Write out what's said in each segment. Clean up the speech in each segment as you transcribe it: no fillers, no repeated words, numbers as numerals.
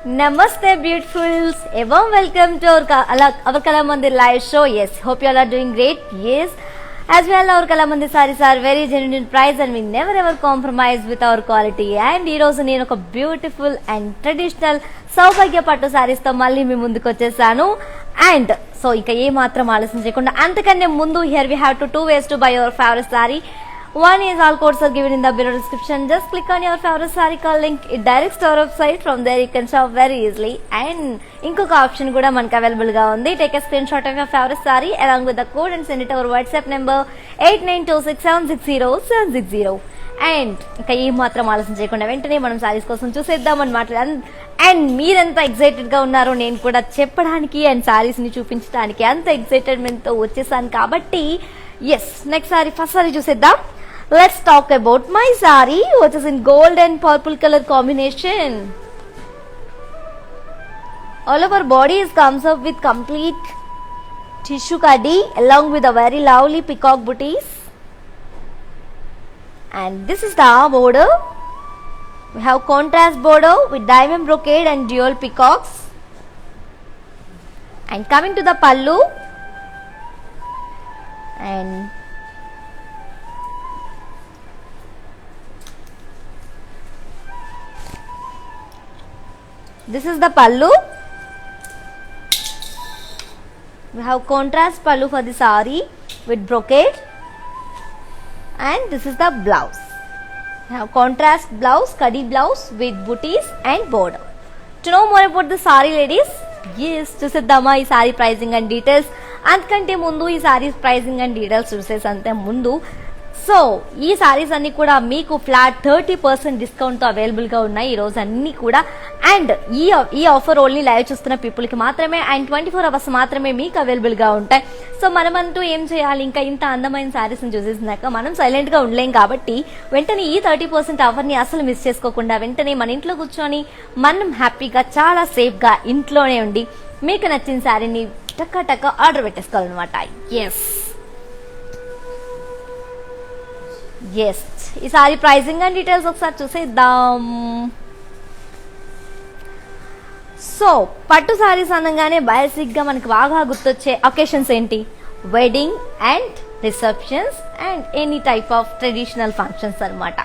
Namaste, beautifuls. A warm welcome to our Kalamandir live show. Yes, hope you all are doing great. Yes, as well, our Kalamandir sarees are very genuine price and we never ever compromise with our quality. And ee roju nenu oka beautiful and traditional Saubhagya Pattu sarees tho malli mee munduku vachesanu. And so ika ఏ మాత్రం ఆలస్యం చేయకుండా అంతకన్నా ముందు here we have two ways to buy your favorite saree. One is all codes are given in the below description. Just click on your favorite saree call link. It directs to our website. From there you can shop very easily. And ఇంకొక option కూడా మనకు available గా ఉంది. Take a screenshot of your favorite saree along with the code and send it to our WhatsApp number 8926760760. And ఇంకా ఏ మాత్రం ఆలస్యం చేయకుండా వెంటనే మనం సారీస్ కోసం చూసేద్దాం అన్నమాట. అండ్ మీరెంత ఎక్సైటెడ్ గా ఉన్నారో నేను కూడా చెప్పడానికి అండ్ సారీస్ ని చూపించడానికి అంత ఎక్సైటెడ్మెంట్ తో వచ్చేసాను కాబట్టి yes next sari first sari చూసేద్దాం. Let's talk about my saree, which is in gold and purple color combination. All over body comes up with complete tissue kadi along with a very lovely peacock booties. And this is the border. We have contrast border with diamond brocade and dual peacocks. And coming to the pallu. And this is the pallu. We have contrast pallu for the saree with brocade. And this is the blouse. We have contrast blouse, kadi blouse with booties and border. To know more about the saree, ladies, yes, చూసేద్దామా ఈ sorry pricing and details. అంతకంటే ముందు ఈ sorry pricing and details చూసేసంటే ముందు so ఈ సారీస్ అన్ని కూడా మీకు ఫ్లాట్ 30% డిస్కౌంట్ తో అవైలబుల్ గా ఉన్నాయి ఈ రోజు అన్ని కూడా. అండ్ ఈ ఆఫర్ ఓన్లీ లైవ్ చూస్తున్న పీపుల్ కి మాత్రమే అండ్ 24 అవర్స్ మాత్రమే మీకు అవైలబుల్ గా ఉంటాయి. సో మనమంటూ ఏం చేయాలి, ఇంకా ఇంత అందమైన సారీస్ ని చూసేసినాక మనం సైలెంట్ గా ఉండలేం కాబట్టి వెంటనే ఈ 30% ఆఫర్ ని అసలు మిస్ చేసుకోకుండా వెంటనే మన ఇంట్లో కూర్చొని మనం హ్యాపీగా చాలా సేఫ్ గా ఇంట్లోనే ఉండి మీకు నచ్చిన సారీని టక్క టక్క ఆర్డర్ పెట్టేసుకోవాలన్నమాట. ఎస్ ఈ సారీ ప్రైసింగ్ అండ్ డీటెయిల్స్ ఒకసారి చూసేద్దాం. సో పట్టు సారీస్ అనగానే బేసిక్ గా మనకి బాగా గుర్తొచ్చే అకేషన్స్ ఏంటి? Wedding and receptions and any type of traditional functions అన్నమాట.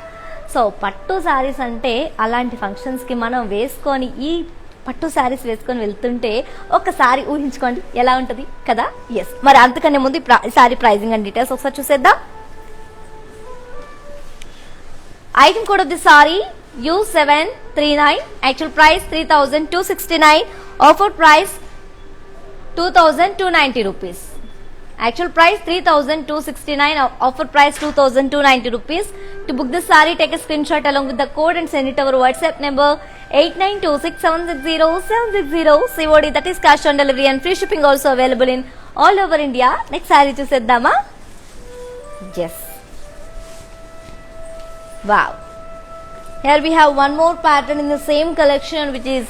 సో పట్టు సారీస్ అంటే అలాంటి ఫంక్షన్స్ కి మనం వేసుకొని ఈ పట్టు శారీస్ వేసుకొని వెళ్తుంటే ఒకసారి ఊహించుకోండి ఎలా ఉంటది కదా. ఎస్ మరి అంతకన్నా ముందు ఈ సారీ ప్రైసింగ్ అండ్ డీటెయిల్స్ ఒకసారి చూసేద్దాం. Item code of the saree U739. Actual price 3,269. Offer price 2,290 rupees. Actual price 3,269. Offer price 2,290 rupees. To book this saree, take a screenshot along with the code and send it to our WhatsApp number 8926760760. COD, that is cash on delivery, and free shipping also available in all over India. Next saree చూసేద్దామా. Yes. Wow, here we have one more pattern in the same collection, which is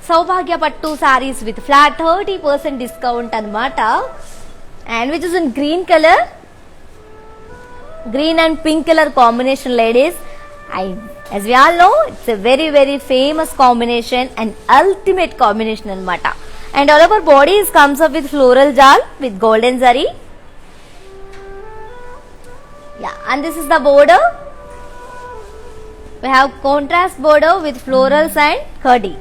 Saubhagya Pattu sarees with flat 30% discount anamata, and which is in green color, green and pink color combination, ladies. As we all know, it's a very very famous combination and ultimate combination anamata. And all over bodies comes up with floral jal with golden zari. Yeah, and this is the border. We have contrast border with florals and khadi.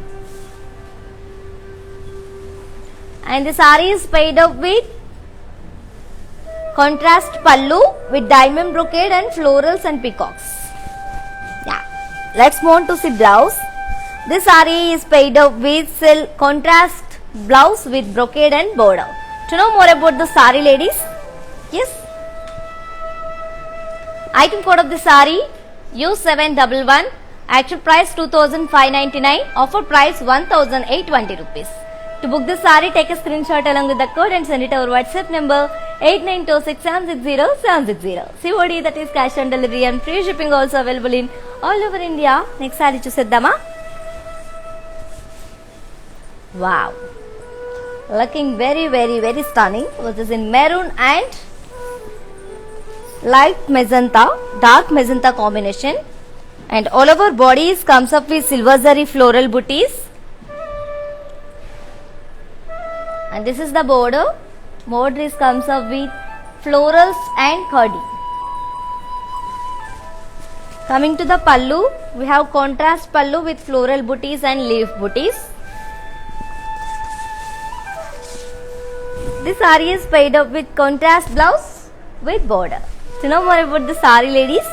And the saree is paid up with contrast pallu with diamond brocade and florals and peacocks. Yeah, let's move on to see blouse. This saree is paid up with contrast blouse with brocade and border. To know more about the saree, ladies, yes, item code of the saree U711. Actual price 2,599. Offer price 1,820 rupees. To book this saree, take a screenshot along with the code and send it to our WhatsApp number 8926760760. COD, that is cash on delivery, and free shipping also available in all over India. Next saree చూసేద్దామా. Wow, looking very very very stunning, which is in maroon and light magenta, dark magenta combination. And all over bodies comes up with silver zari floral booties. And this is the border. Border is comes up with florals and khadi. Coming to the pallu, we have contrast pallu with floral booties and leaf booties. This saree is paired up with contrast blouse with border. To know more about the saree, ladies,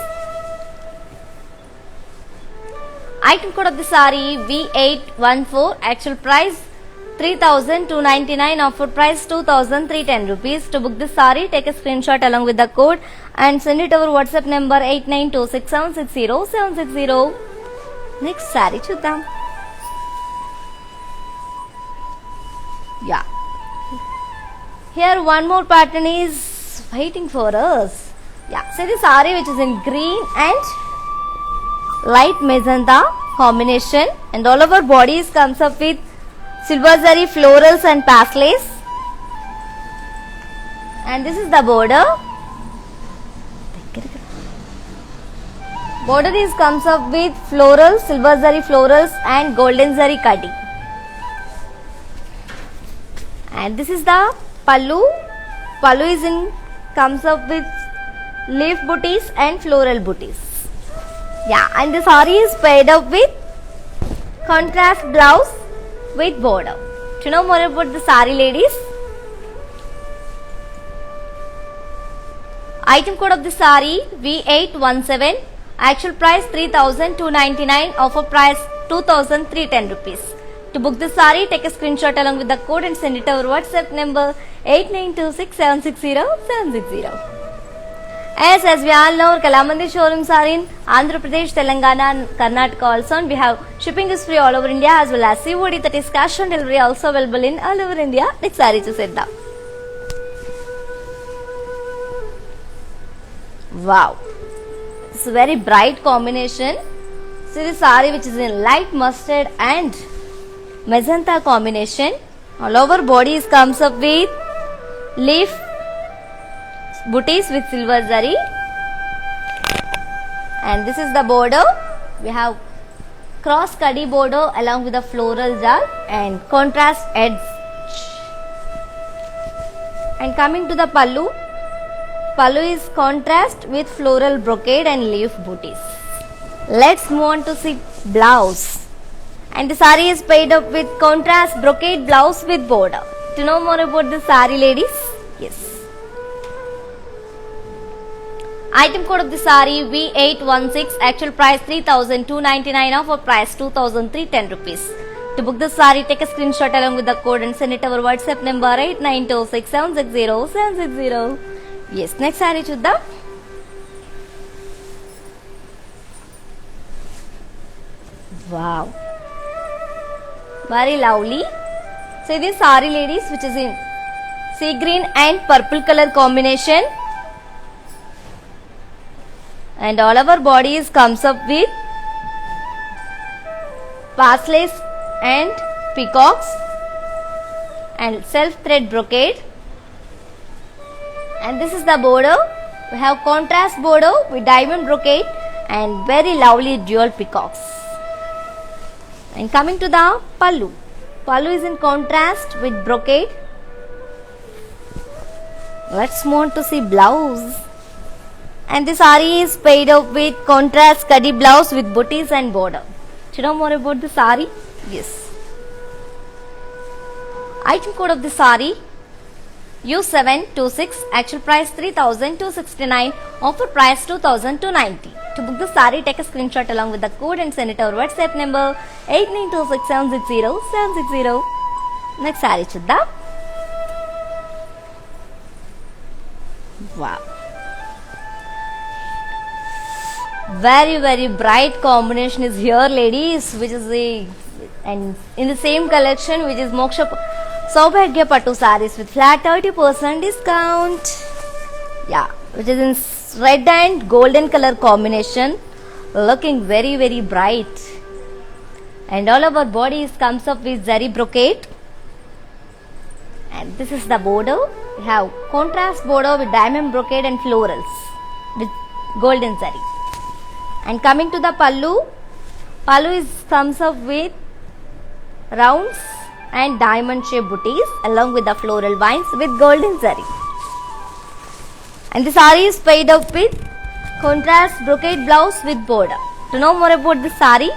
item code of the saree V814, actual price 3,299, offer price 2,310 rupees. To book this saree, take a screenshot along with the code and send it over WhatsApp number 8926760760. Next saree chuddam. Yeah. Here one more pattern is waiting for us. Yeah. So the saree which is in green and light magenta combination, and all over bodies comes up with silver zari florals and paisleys, and this is the border. Border is comes up with florals, silver zari florals and golden zari cutting, and this is the pallu. Pallu is in comes up with leaf booties and floral booties. Yeah, and the saree is paired up with contrast blouse with border. To know more about the saree, ladies, item code of the saree V817, actual price 3,299, offer price 2,310 rupees. To book the saree, take a screenshot along with the code and send it over WhatsApp number 8926760760. As we all know, Kalamandir showrooms are in Andhra Pradesh, Telangana and Karnataka also, and we have shipping is free all over India, as well as COD, that is cash on delivery, also available in all over India. Next saree chusedam. Wow, it's a very bright combination. See the saree which is in light mustard and magenta combination. All over bodies comes up with leaf booties with silver zari, and this is the border. We have cross kadi border along with the floral jar and contrast edge. And coming to the pallu, pallu is contrast with floral brocade and leaf booties. Let's move on to see blouse, and the saree is paired up with contrast brocade blouse with border. To know more about the saree, ladies, yes, item code of the saree V816, actual price 3,299, offer price 2,310 rupees. To book the saree, take a screenshot along with the code and send it over WhatsApp number 8926760760. Yes, next saree chuddam. Wow, very lovely. So this saree, ladies, which is in sea green and purple color combination, and all our bodies comes up with paisleys and peacocks and self thread brocade, and this is the border. We have contrast border with diamond brocade and very lovely dual peacocks. And coming to the pallu, pallu is in contrast with brocade. Let's move on to see blouse, and the saree is paired up with contrast kadi blouse with booties and border. Do you know more about the saree? Yes. Item code of the saree U726, actual price 3,269, offer price 2,290. To book the saree, take a screenshot along with the code and send it over WhatsApp number 8926760760. Next saree chuddam. Wow, very bright combination is here, ladies, which is and in the same collection, which is Moksha Saubhagya Pattu sarees with flat 30% discount. Yeah, which is in red and golden color combination, looking very bright, and all over bodies comes up with zari brocade, and this is the border. We have contrast border with diamond brocade and florals with golden zari. And coming to the pallu, pallu is comes up with rounds and diamond shaped booties along with the floral vines with golden zari. And the saree is paired up with contrast brocade blouse with border. To know more about the saree,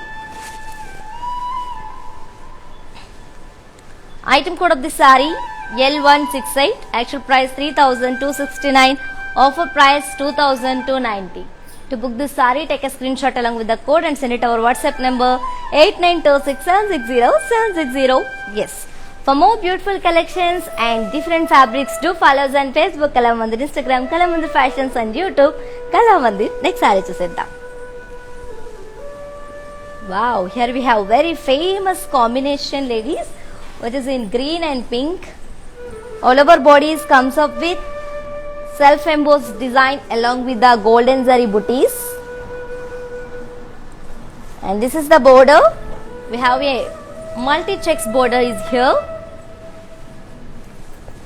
item code of the saree L168, actual price 3,269, offer price 2,290. To book this saree, take a screenshot along with the code and send it to our WhatsApp number 8926760760. Yes. For more beautiful collections and different fabrics, do follow us on Facebook, Kalamandir, Instagram, Kalamandir Fashions, and YouTube, Kalamandir. Next saree chusedam. Wow, here we have very famous combination, ladies, which is in green and pink. All over bodies comes up with self-embossed design along with the golden zari booties. And this is the border. We have a multi-checks border is here.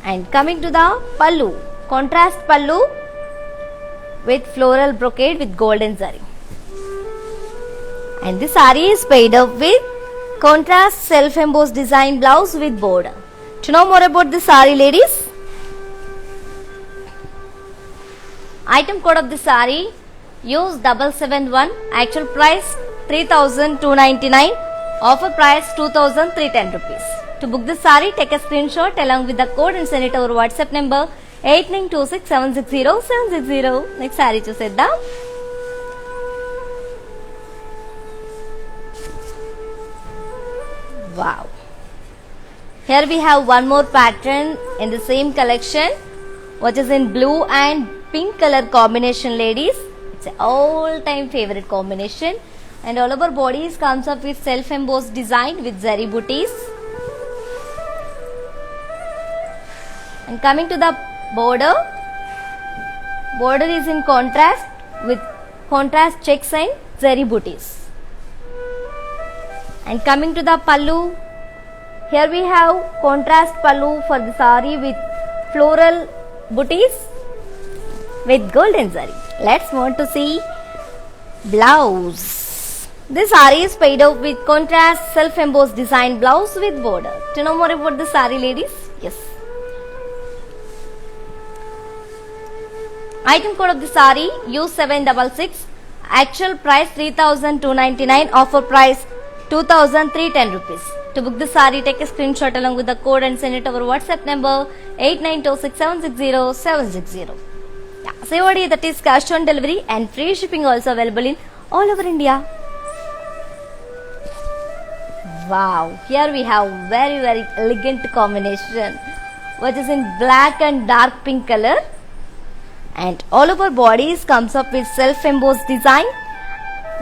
And coming to the pallu, contrast pallu with floral brocade with golden zari. And this saree is paired up with contrast self-embossed design blouse with border. To know more about this saree, ladies, item code of the saree use 771, actual price 3,299, offer price 2,310 rupees. To book this saree, take a screenshot along with the code and send it to our WhatsApp number 8926760760. Next saree chusedam. Wow. Here we have one more pattern in the same collection, which is in blue and pink color combination, ladies. It's an all-time favorite combination. And all over bodies comes up with self-embossed design with zari booties. And coming to the border, border is in contrast with contrast checks and zari booties. And coming to the pallu, here we have contrast pallu for the saree with floral booties with golden zari. Let's move to see blouse. This saree is paired up with contrast self-embossed design blouse with border. To know more about the saree, ladies? Yes. Item code of the saree U766, actual price 3,299, offer price 2,310 rupees. To book the saree, take a screenshot along with the code and send it to our WhatsApp number 8926760760. Yeah, COD, that is cash on delivery, and free shipping also available in all over India. Wow, here we have very elegant combination, which is in black and dark pink color. And all over bodies comes up with self-embossed design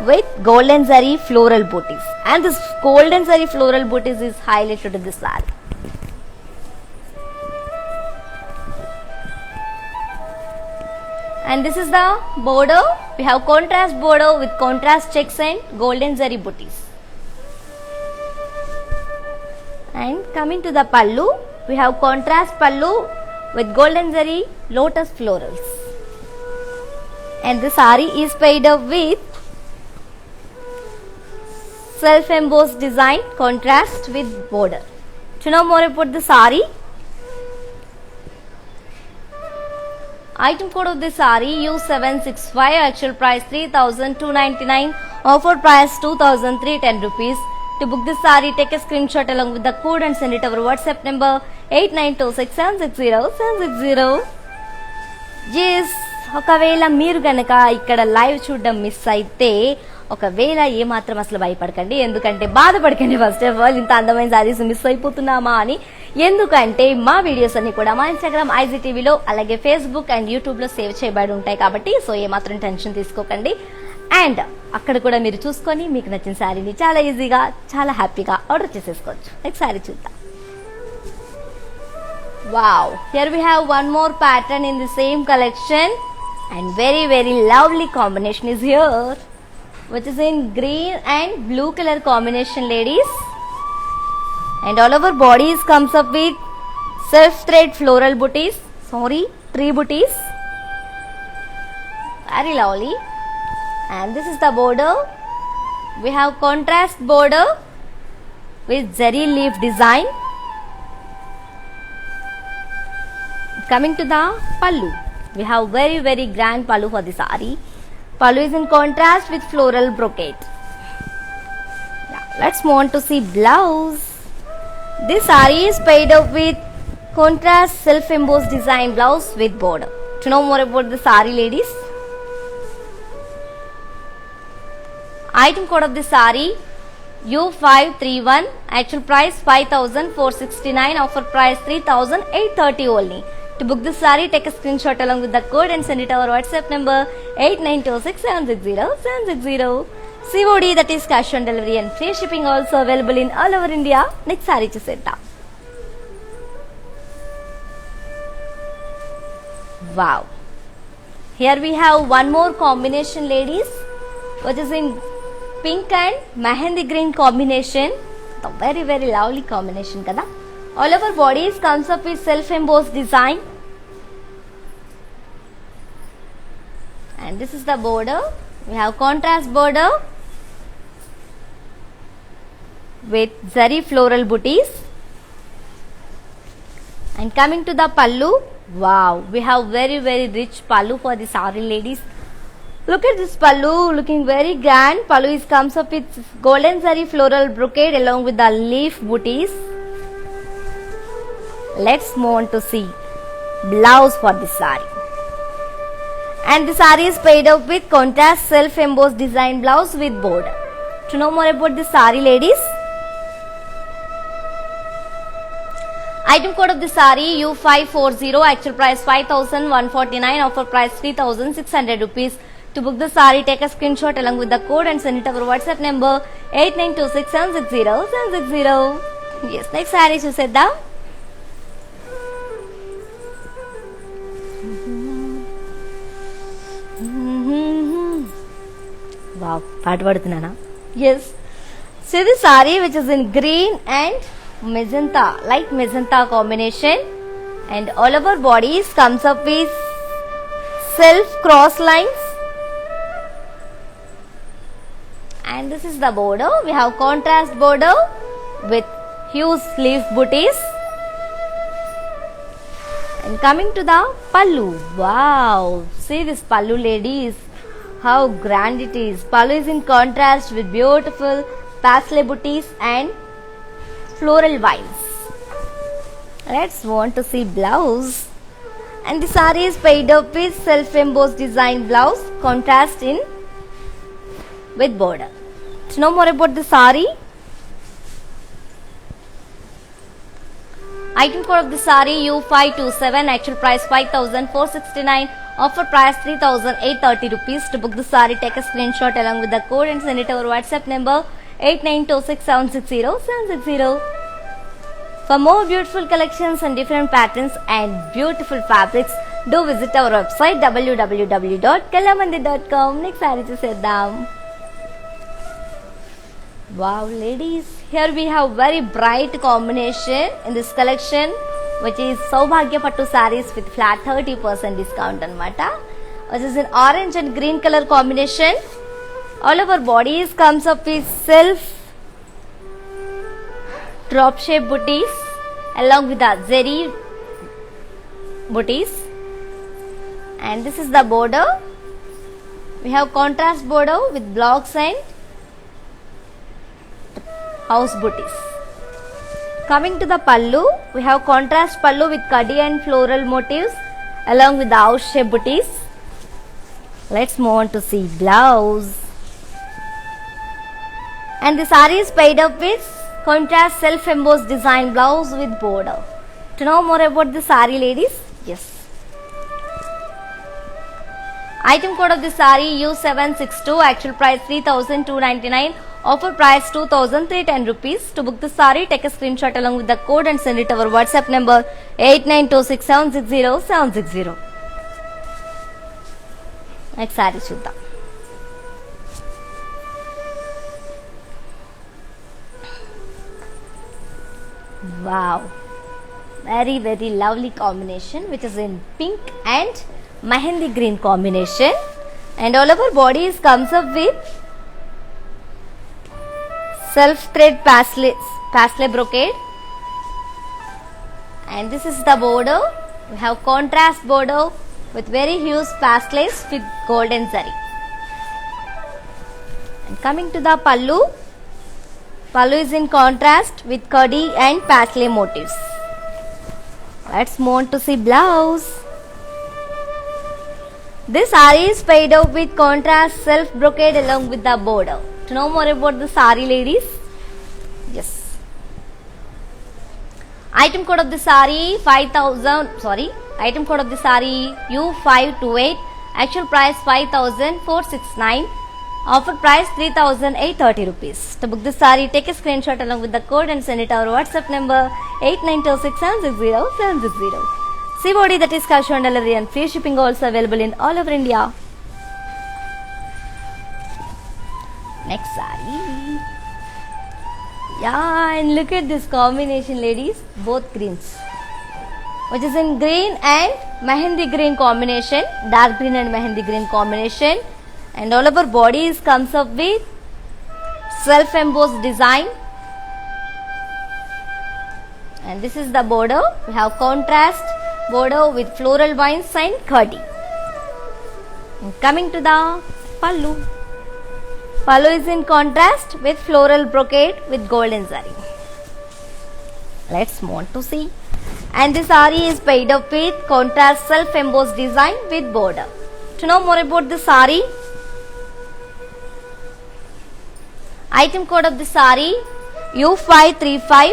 with golden zari floral booties. And this golden zari floral booties is highlighted in this saree. And this is the border. We have contrast border with contrast checks and golden zari booties. And coming to the pallu, we have contrast pallu with golden zari lotus florals. And the saree is paired up with self-embossed design contrast with border. To know more about the saree, item code of the saree U765, actual price 3,299, offer price 2,310 rupees. To book this saree, take a screenshot along with the code and send it to our WhatsApp number 8926760760. Yes, ఒకవేళ మీరు గనక ఇక్కడ live చూడడం miss అయితే ఒకవేళ ఏమాత్రం అసలు భయపడకండి, ఎందుకంటే బాధపడకండి. ఫస్ట్ ఆఫ్ ఆల్ ఇంత అందమైన సారీస్ మిస్ అయిపోతున్నామా అని, ఎందుకంటే మా వీడియోస్ అన్ని కూడా మా ఇన్స్టాగ్రామ్ ఐజీటీవీలో అలాగే ఫేస్బుక్ అండ్ యూట్యూబ్లో సేవ్ చేయబడి ఉంటాయి కాబట్టి సో ఏమాత్రం టెన్షన్ తీసుకోకండి. అండ్ అక్కడ కూడా మీరు చూసుకొని మీకు నచ్చిన శారీని చాలా ఈజీగా చాలా హ్యాపీగా ఆర్డర్ చేసేసుకోవచ్చు. నెక్స్ట్ శారీ చూద్దాం. Wow, here we have one more pattern in the same collection, and very lovely combination is here, which is in green and blue color combination, ladies. And all over bodies comes up with self thread floral booties, tree booties, very lovely. And this is the border. We have contrast border with zari leaf design coming to the pallu, we have very grand pallu for the sari. Pallu is in contrast with floral brocade. Now let's move on to see blouse. This sari is paired up with contrast self-embossed design blouse with border. To know more about the sari, ladies, item code of the sari U531, actual price 5,469, offer price 3,830 only. To book this sari, take a screenshot along with the code and send it to our WhatsApp number 8926760760. COD, that is cash on delivery, and free shipping also available in all over India. Next sari chusedam. Wow, here we have one more combination, ladies, which is in pink and mehendi green combination. The very lovely combination kada. All over bodies comes up with self-embossed design, and this is the border. We have contrast border with zari floral booties. And coming to the pallu, wow, we have very rich pallu for the sari, ladies. Look at this pallu, looking very grand. Pallu comes up with golden zari floral brocade along with the leaf booties. Let's move on to see blouse for this sari. And the sari is paired up with contrast self-embossed design blouse with border. To know more about this sari, ladies, item code of the sari U540, actual price 5,149, offer price 3,600 rupees. To book the sari, take a screenshot along with the code and send it to our WhatsApp number 8926760760. Yes, next sari chusedam. Wow, paatu padutunnana. Yes, see the sari which is in green and magenta, light magenta combination, and all over bodies comes up with self cross lines, and this is the border. We have contrast border with huge leaf booties. And coming to the pallu, wow, see this pallu, ladies, how grand it is. Pallu is in contrast with beautiful paisley booties and floral vines. Let's want to see blouse. And the sari is paired up with self-embossed design blouse, contrast in with border. To know more about the sari, item code of the sari U527, actual price 5,469, offer price 3,830 rupees. To book the sari, take a screenshot along with the code and send it to our WhatsApp number 8926760760. For more beautiful collections and different patterns and beautiful fabrics, do visit our website www.kalamandi.com. Next sari chusedam. Wow, ladies, here we have very bright combination in this collection, which is Saubhagya Pattu sarees with flat 30% discount anamata, which is in orange and green color combination. All over bodies comes up with self drop shape booties along with the zari booties, and this is the border. We have contrast border with blocks and house booties. Coming to the pallu, we have contrast pallu with kadi and floral motifs along with the house shape booties. Let's move on to see blouse. And the sari is paired up with contrast self-embossed design blouse with border. To know more about the sari, ladies, yes, item code of the sari U762, actual price 3,299, offer price 2,310 rupees. To book the sari, take a screenshot along with the code and send it to our WhatsApp number 8926760760. Next sari chuddam. Wow, very lovely combination, which is in pink and mehendi green combination, and all over bodies comes up with self thread paisley brocade, and this is the border. we have contrast border with very huge pastel with golden zari. And coming to the pallu, pallu is in contrast with khadi and pastel motifs. Let's move on to see blouse. This saree is paired up with contrast self brocade along with the border. To know more about the saree, ladies? Yes. Item code of the saree 5000. Sorry. Item code of the saree U528. Actual price 5469. Offer price 3830 rupees. To book the saree, take a screenshot along with the code and send it to our WhatsApp number 8926760760. COD, that is cash on delivery, and free shipping also available in all over India. Next saree. Yeah, and look at this combination, ladies. Both greens, which is in green and mehendi green combination, dark green and mehendi green combination, and all over bodies comes up with self embossed design. And this is the border. We have contrast border with floral vines and khadi. And coming to the pallu. Pallu is in contrast with floral brocade with golden zari. Let's move on to see. And this saree is paired up with contrast self embossed design with border. To know more about the saree, item code of the saree U535.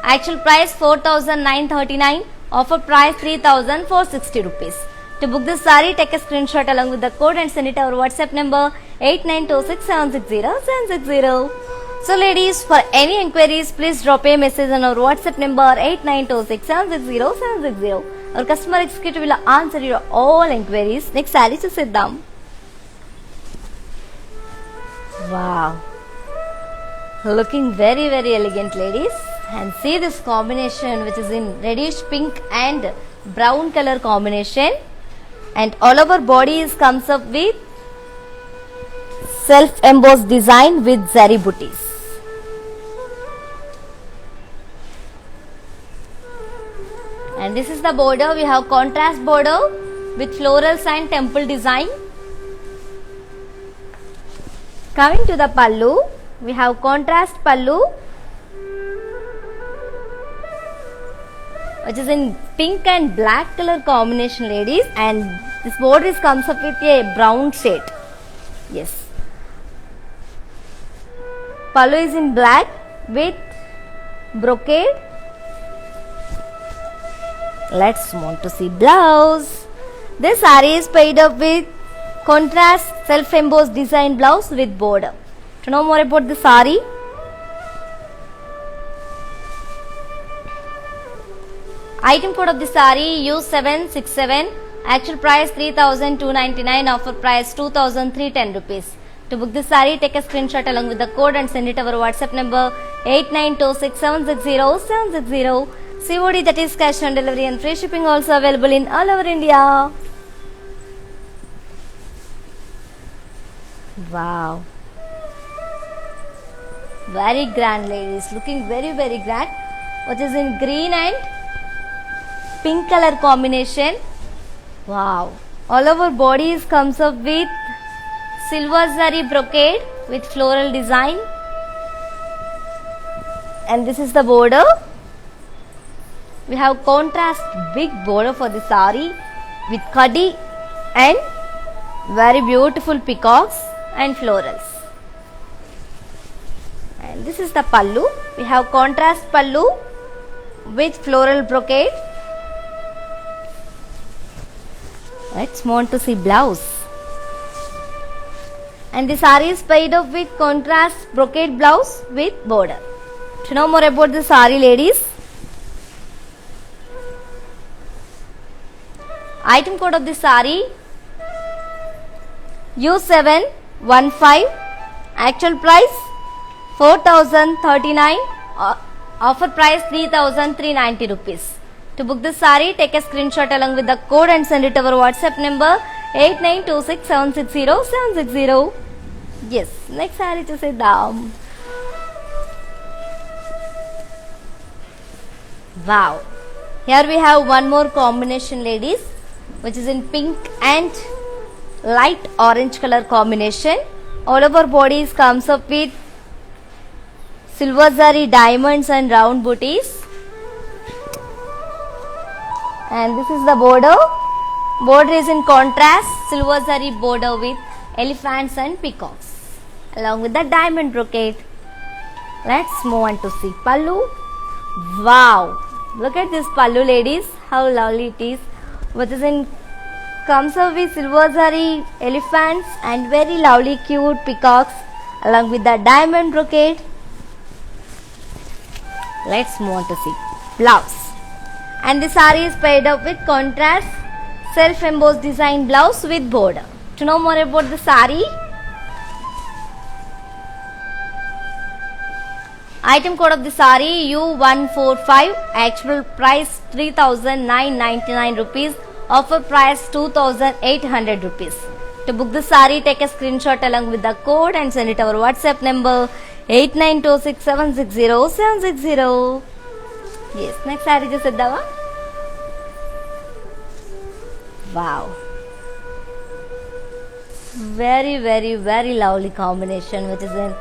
Actual price 4939. Offer price 3460 rupees. To book this saree, take a screenshot along with the code and send it to our WhatsApp number 8926760760. So ladies, for any inquiries, please drop a message on our WhatsApp number 8926760760. Our customer executive will answer your all inquiries. Next saree chusedam. Wow, looking very elegant, ladies. And see this combination, which is in reddish pink and brown color combination, and all over bodies comes up with self embossed design with zari booties. And this is the border. We have contrast border with florals and temple design. Coming to the pallu, we have contrast pallu, which is in pink and black color combination, ladies, and this border comes up with a brown shade. Yes, pallu is in black with brocade. Let's move on to see blouse. This saree is paired up with contrast self embossed design blouse with border. To know more about the saree, item code of the saree U767. Actual price 3299. Offer price 2310 rupees. To book this saree, take a screenshot along with the code and send it to our WhatsApp number 8926760760. COD, that is cash on delivery, and free shipping also available in all over India. Wow, very grand, ladies. Looking very grand, which is in green and pink color combination. Wow, all over bodies comes up with silver zari brocade with floral design, and this is the border. We have contrast big border for the saree with khadi and very beautiful peacocks and florals. And this is the pallu. We have contrast pallu with floral brocade. Let's move on to see blouse. And the saree is paired up with contrast brocade blouse with border. To know more about the saree, ladies, item code of the saree U715. Actual price 4039. Offer price 3390 rupees. To book this saree, take a screenshot along with the code and send it to our WhatsApp number 8926760760. Yes, next saree chusedam. Wow, Here we have one more combination, ladies, which is in pink and light orange color combination. All over bodies comes up with silver zari diamonds and round booties. And this is the border. Border is in contrast, silver zari border with elephants and peacocks along with the diamond brocade. Let's move on to see pallu. Wow, look at this pallu, ladies, how lovely it is. Which is in comes up with silver zari elephants and very lovely cute peacocks along with the diamond brocade. Let's move on to see blouse. And the saree is paired up with contrast self-embossed design blouse with border. To know more about the saree, item code of the saree U145, actual price 3,999 rupees, offer price 2,800 rupees. To book the saree, take a screenshot along with the code and send it our WhatsApp number 8926760760. Yes, next saree chuseddama. Wow, very lovely combination, which is in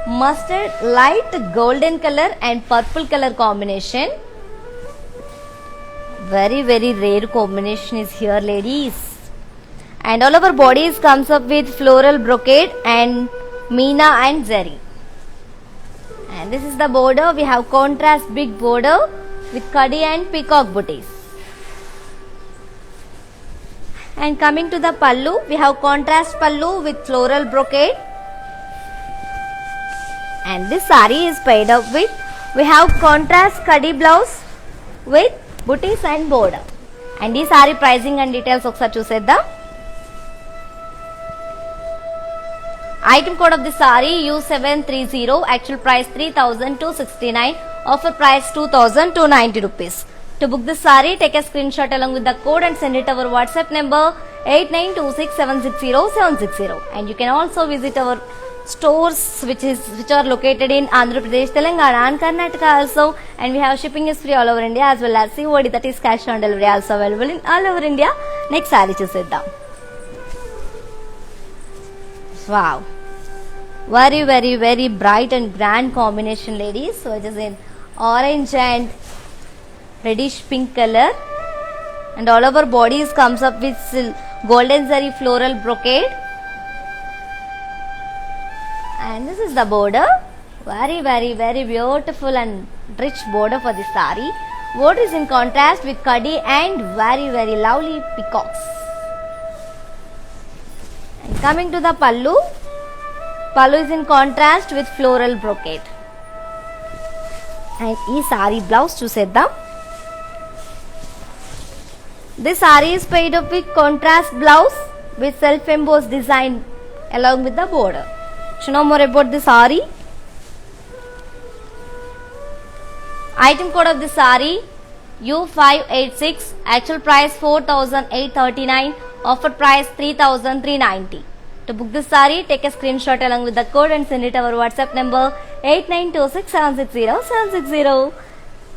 mustard light golden color and purple color combination. Very rare combination is here, ladies. And all over bodies comes up with floral brocade and meena and zari. And this is the border. We have contrast big border with kadi and peacock booties. And coming to the pallu, we have contrast pallu with floral brocade. And this saree is paired up with, we have contrast kadi blouse with booties and border. And this saree pricing and details okkar chuseddam. Item code of the saree U730, actual price 3,269, offer price 2,290 rupees. To book this saree, take a screenshot along with the code and send it our WhatsApp number 8926760760. And you can also visit our stores which are located in Andhra Pradesh, Telangana and Karnataka also, and we have shipping is free all over India as well as COD, that is cash on delivery, also available in all over India. Next saree chuseddam. Wow, very bright and grand combination, ladies. So it is in orange and reddish pink color, and all over bodies comes up with golden zari floral brocade. And this is the border. Very beautiful and rich border for the saree. Border is in contrast with kadi and very lovely peacocks. And coming to the pallu, pallu is in contrast with floral brocade. And ee saree blouse chuseddam. This saree is paired up with contrast blouse with self-embossed design along with the border. To know more about the saree, item code of the saree U586, actual price 4,839, offer price 3,390. To book this saree, take a screenshot along with the code and send it our WhatsApp number 8926760760.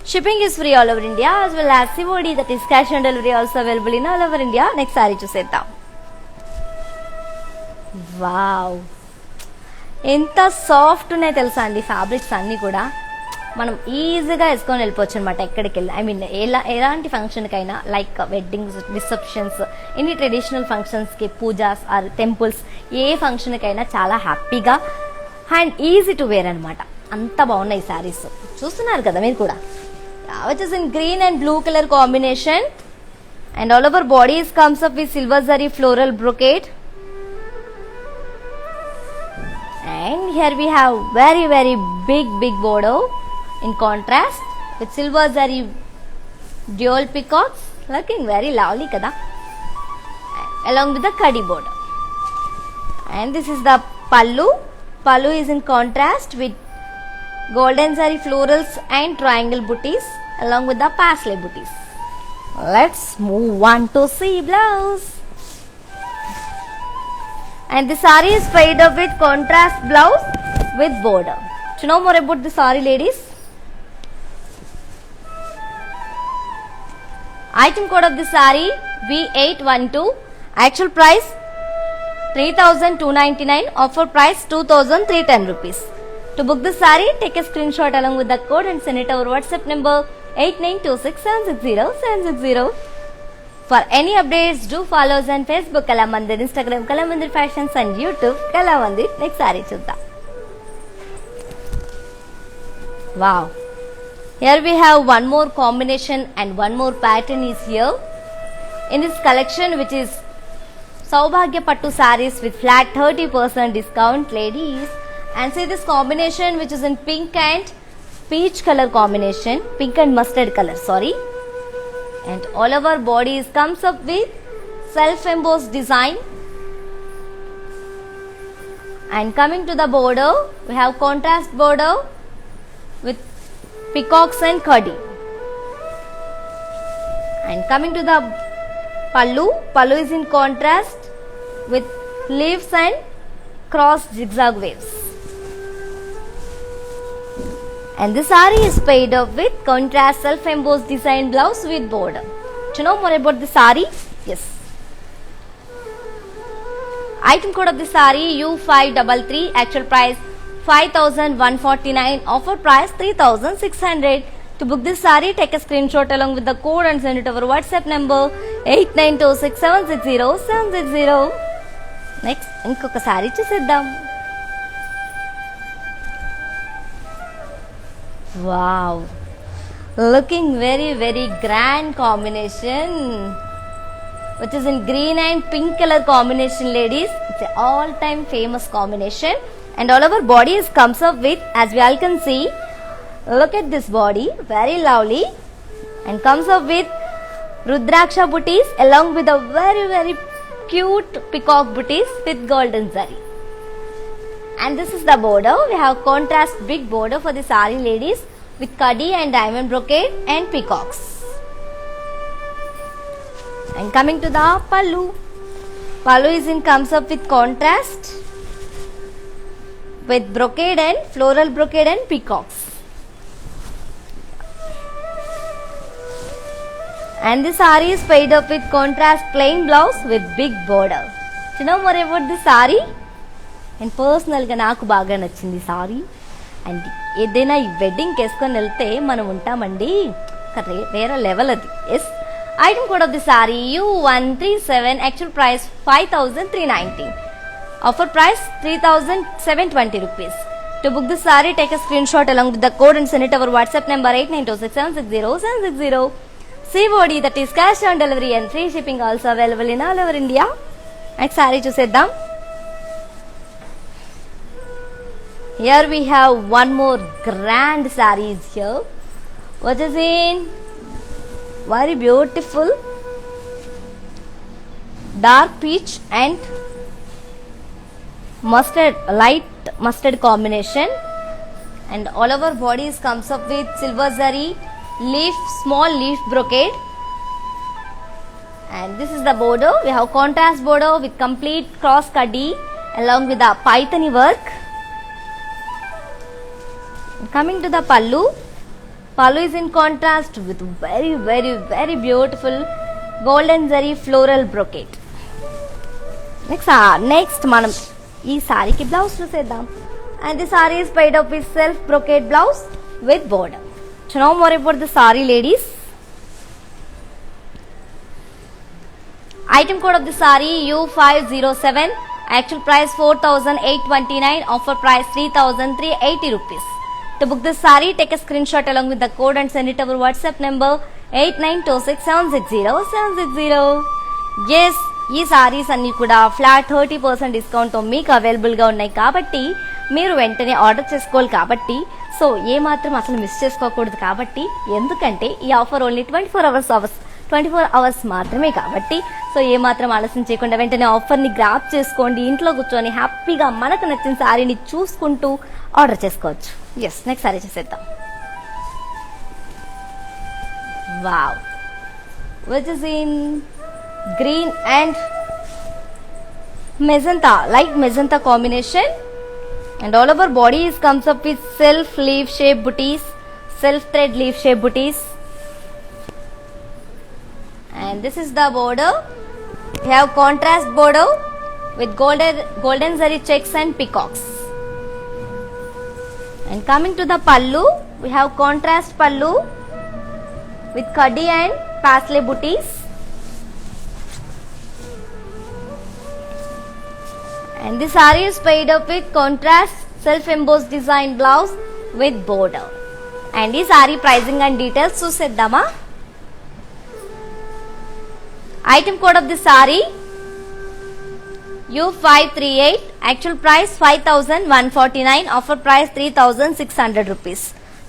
Shipping is free all over India as well as COD, that is cash on delivery, also available in all over India. Next saree chuseddam. Wow, ఎంత soft ఉన్నాయి తెలుసా అండి fabrics అన్నీ కూడా. మనం ఈజీగా వేసుకొని వెళ్ళిపోవచ్చు అనమాట ఎక్కడికి వెళ్ళి. ఐ మీన్ ఎలాంటి ఫంక్షన్కైనా, like weddings, receptions, any traditional ఫంక్షన్స్కి, పూజాస్ ఆర్ టెంపుల్స్, ఏ ఫంక్షన్కైనా చాలా హ్యాపీగా అండ్ ఈజీ టు వేర్ అనమాట. అంత బాగున్నాయి శారీస్, చూస్తున్నారు కదా మీరు కూడా. Which is in green and blue colour combination. And all over bodies comes up with silver zari floral brocade. And here we have very big border in contrast with silver zari dual peacocks, looking very lovely kada, along with the kadi border. And this is the pallu. Pallu is in contrast with golden zari florals and triangle booties along with the parsley booties. Let's move on to see blouse. And the saree is paired up with contrast blouse with border. To know more about the saree, ladies, Item code of the saree V812. Actual price 3,299. Offer price 2,310 rupees. To book the saree, take a screenshot along with the code and send it over WhatsApp number 8926760760. For any updates, do follow us on Facebook Kalamandir, Instagram Kalamandir Fashions and YouTube Kalamandir. Next saree chuddam. Wow. Here we have one more combination and one more pattern is here. In this collection, which is Saubhagya Pattu sarees with flat 30% discount, ladies. And see this combination which is in pink and peach color combination. Pink and mustard color, sorry. And all over bodies comes up with self-embossed design. And coming to the border, we have contrast border with peacocks and khadi. And coming to the pallu is in contrast with leaves and cross zigzag waves. And this saree is paired up with contrast self-embossed design blouse with border. Do you know more about the saree? Yes. Item code of the saree U533. Actual price 5,149. Offer price 3,600. To book this saree, take a screenshot along with the code and send it over WhatsApp number 8926760760. Next, ఇంకొక saree చూసేద్దాం. Wow, looking very grand combination, which is in green and pink color combination, ladies. It's an all-time famous combination, and all over body comes up with, as we all can see, look at this body, very lovely, and comes up with Rudraksha booties along with a very cute peacock booties with golden zari. And this is the border. We have contrast big border for the saree, ladies, with khadi and diamond brocade and peacocks. And coming to the pallu is in comes up with contrast with brocade and floral brocade and peacocks. And the saree is paired up with contrast plain blouse with big border. Do you know more about the saree? And పర్సనల్గా నాకు బాగా నచ్చింది sorry. And ఏదైనా ఈ వెడ్డింగ్కి వేసుకొని వెళ్తే మనం ఉంటామండి, వేరే లెవెల్ అది. Yes. Item code of the sari U137. Actual price 5,319. Offer price 3,720 rupees. To book the sari, take a screen shot along with the code and send it over WhatsApp number 8926760760. COD, that is cash on delivery and free shipping also available in all over India. Next sari చూసేద్దాం. Here we have one more grand sarees here, which is in very beautiful dark peach and light mustard combination, and all over bodies comes up with silver zari small leaf brocade, and this is the border. We have contrast border with complete cross khadi along with the paithani work. Coming to the pallu is in contrast with very beautiful golden zari floral brocade. Next మనం ఈ సారీకి blouse చూసేద్దాం. And the saree is paired up with self brocade blouse with border. So now more about the saree, ladies. Item code of the saree U507. Actual price 4,829. Offer price 3,380 rupees. To book this saree, take a screenshot along with the code and send it over WhatsApp number 8926760760. Yes, ఈ సారీస్ అన్నీ కూడా flat 30% డిస్కౌంట్తో మీకు అవైలబుల్గా ఉన్నాయి కాబట్టి మీరు వెంటనే order చేసుకోవాలి. కాబట్టి సో ఏమాత్రం అసలు మిస్ చేసుకోకూడదు. కాబట్టి ఎందుకంటే ఈ ఆఫర్ ఓన్లీ 24 అవర్స్ మాత్రమే. కాబట్టి సో ఏమాత్రం ఆలస్యం చేయకుండా వెంటనే ఆఫర్ని గ్రాప్ చేసుకోండి. ఇంట్లో కూర్చొని హ్యాపీగా మనకు నచ్చిన సారీని చూసుకుంటూ ఆర్డర్ చేసుకోవచ్చు. ఎస్, నెక్స్ట్ సారీ చూసేద్దాం. Wow, which is in green and magenta, light magenta combination, and all over bodies comes up with self leaf shape booties, self thread leaf shape booties, and this is the border. We have contrast border with golden zari checks and peacocks. And coming to the pallu, we have contrast pallu with khadi and pastel booties. And this saree is paired up with contrast self-embossed design blouse with border. And this saree pricing and details చూసేద్దామా. Item code of the saree U538, actual price 5,149, offer price 3,600 rupees.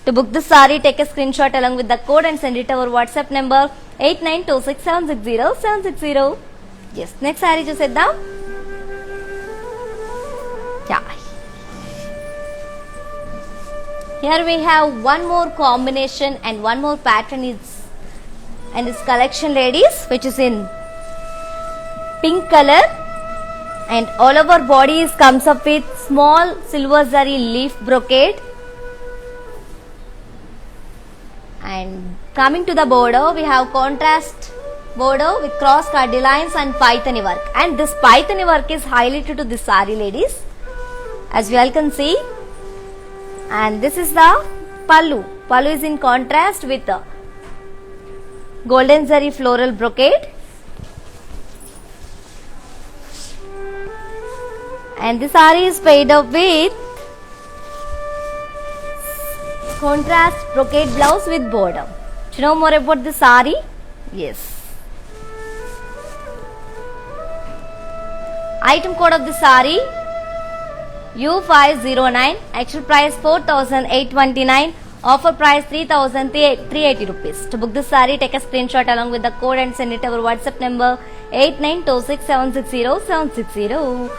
To book the saree, take a screenshot along with the code and send it to our WhatsApp number 8926760760. Yes, next saree చూసేద్దాం. Yeah. Here we have one more combination and one more pattern is in this collection, ladies, which is in pink color, and all over body comes up with small silver zari leaf brocade. And coming to the border, we have contrast border with cross cardi lines and paithani work, and this paithani work is highlighted to this saree, ladies, as you all can see. And this is the pallu. Pallu is in contrast with the golden zari floral brocade, and this saree is paired up with contrast brocade blouse with border. Do you know more about the saree? Yes. Item code of the saree U509, actual price 4,829, offer price 3,380 rupees. To book this saree, take a screenshot along with the code and send it to our WhatsApp number 8926760760.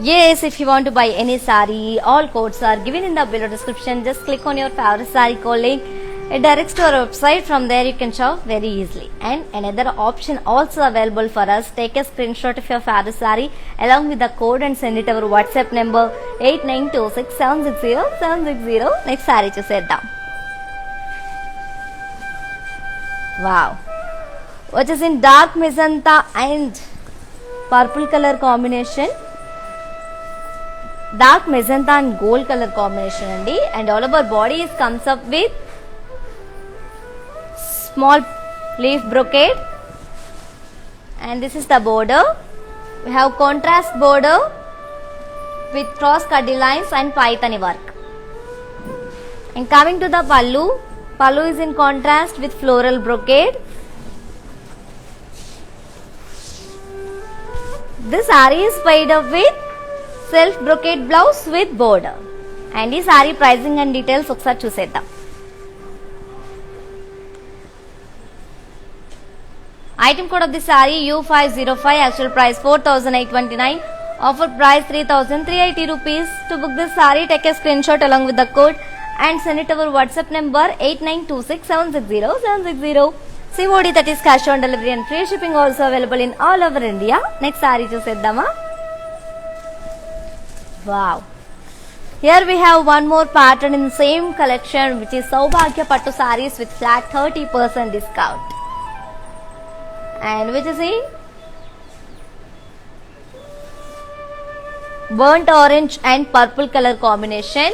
Yes, if you want to buy any saree, all codes are given in the below description. Just click on your favorite saree code link. It directs to our website. From there you can shop very easily. And another option also available for us. Take a screenshot of your favorite saree along with the code and send it to our WhatsApp number 8926760760. Next saree చూసేద్దాం. Wow, which is in dark magenta and purple color combination. Dark magenta and gold color combination andi, and all over body comes up with small leaf brocade, and this is the border. We have contrast border with cross cardi lines and paithani work. And coming to the pallu, pallu is in contrast with floral brocade. This saree is paired up with self brocade blouse with border. And this saree pricing and details ఒకసారి చూసేద్దాం. Item code of the saree U505, actual price 4,829, offer price 3,380 rupees. To book this saree, take a screenshot along with the code and send it to our WhatsApp number 8926760760. COD, that is cash on delivery, and free shipping also available in all over India. Next saree చూసేద్దామా. Wow. Here we have one more pattern in the same collection, which is Saubhagya Pattu sarees with flat 30% discount. And which is in burnt orange and purple color combination,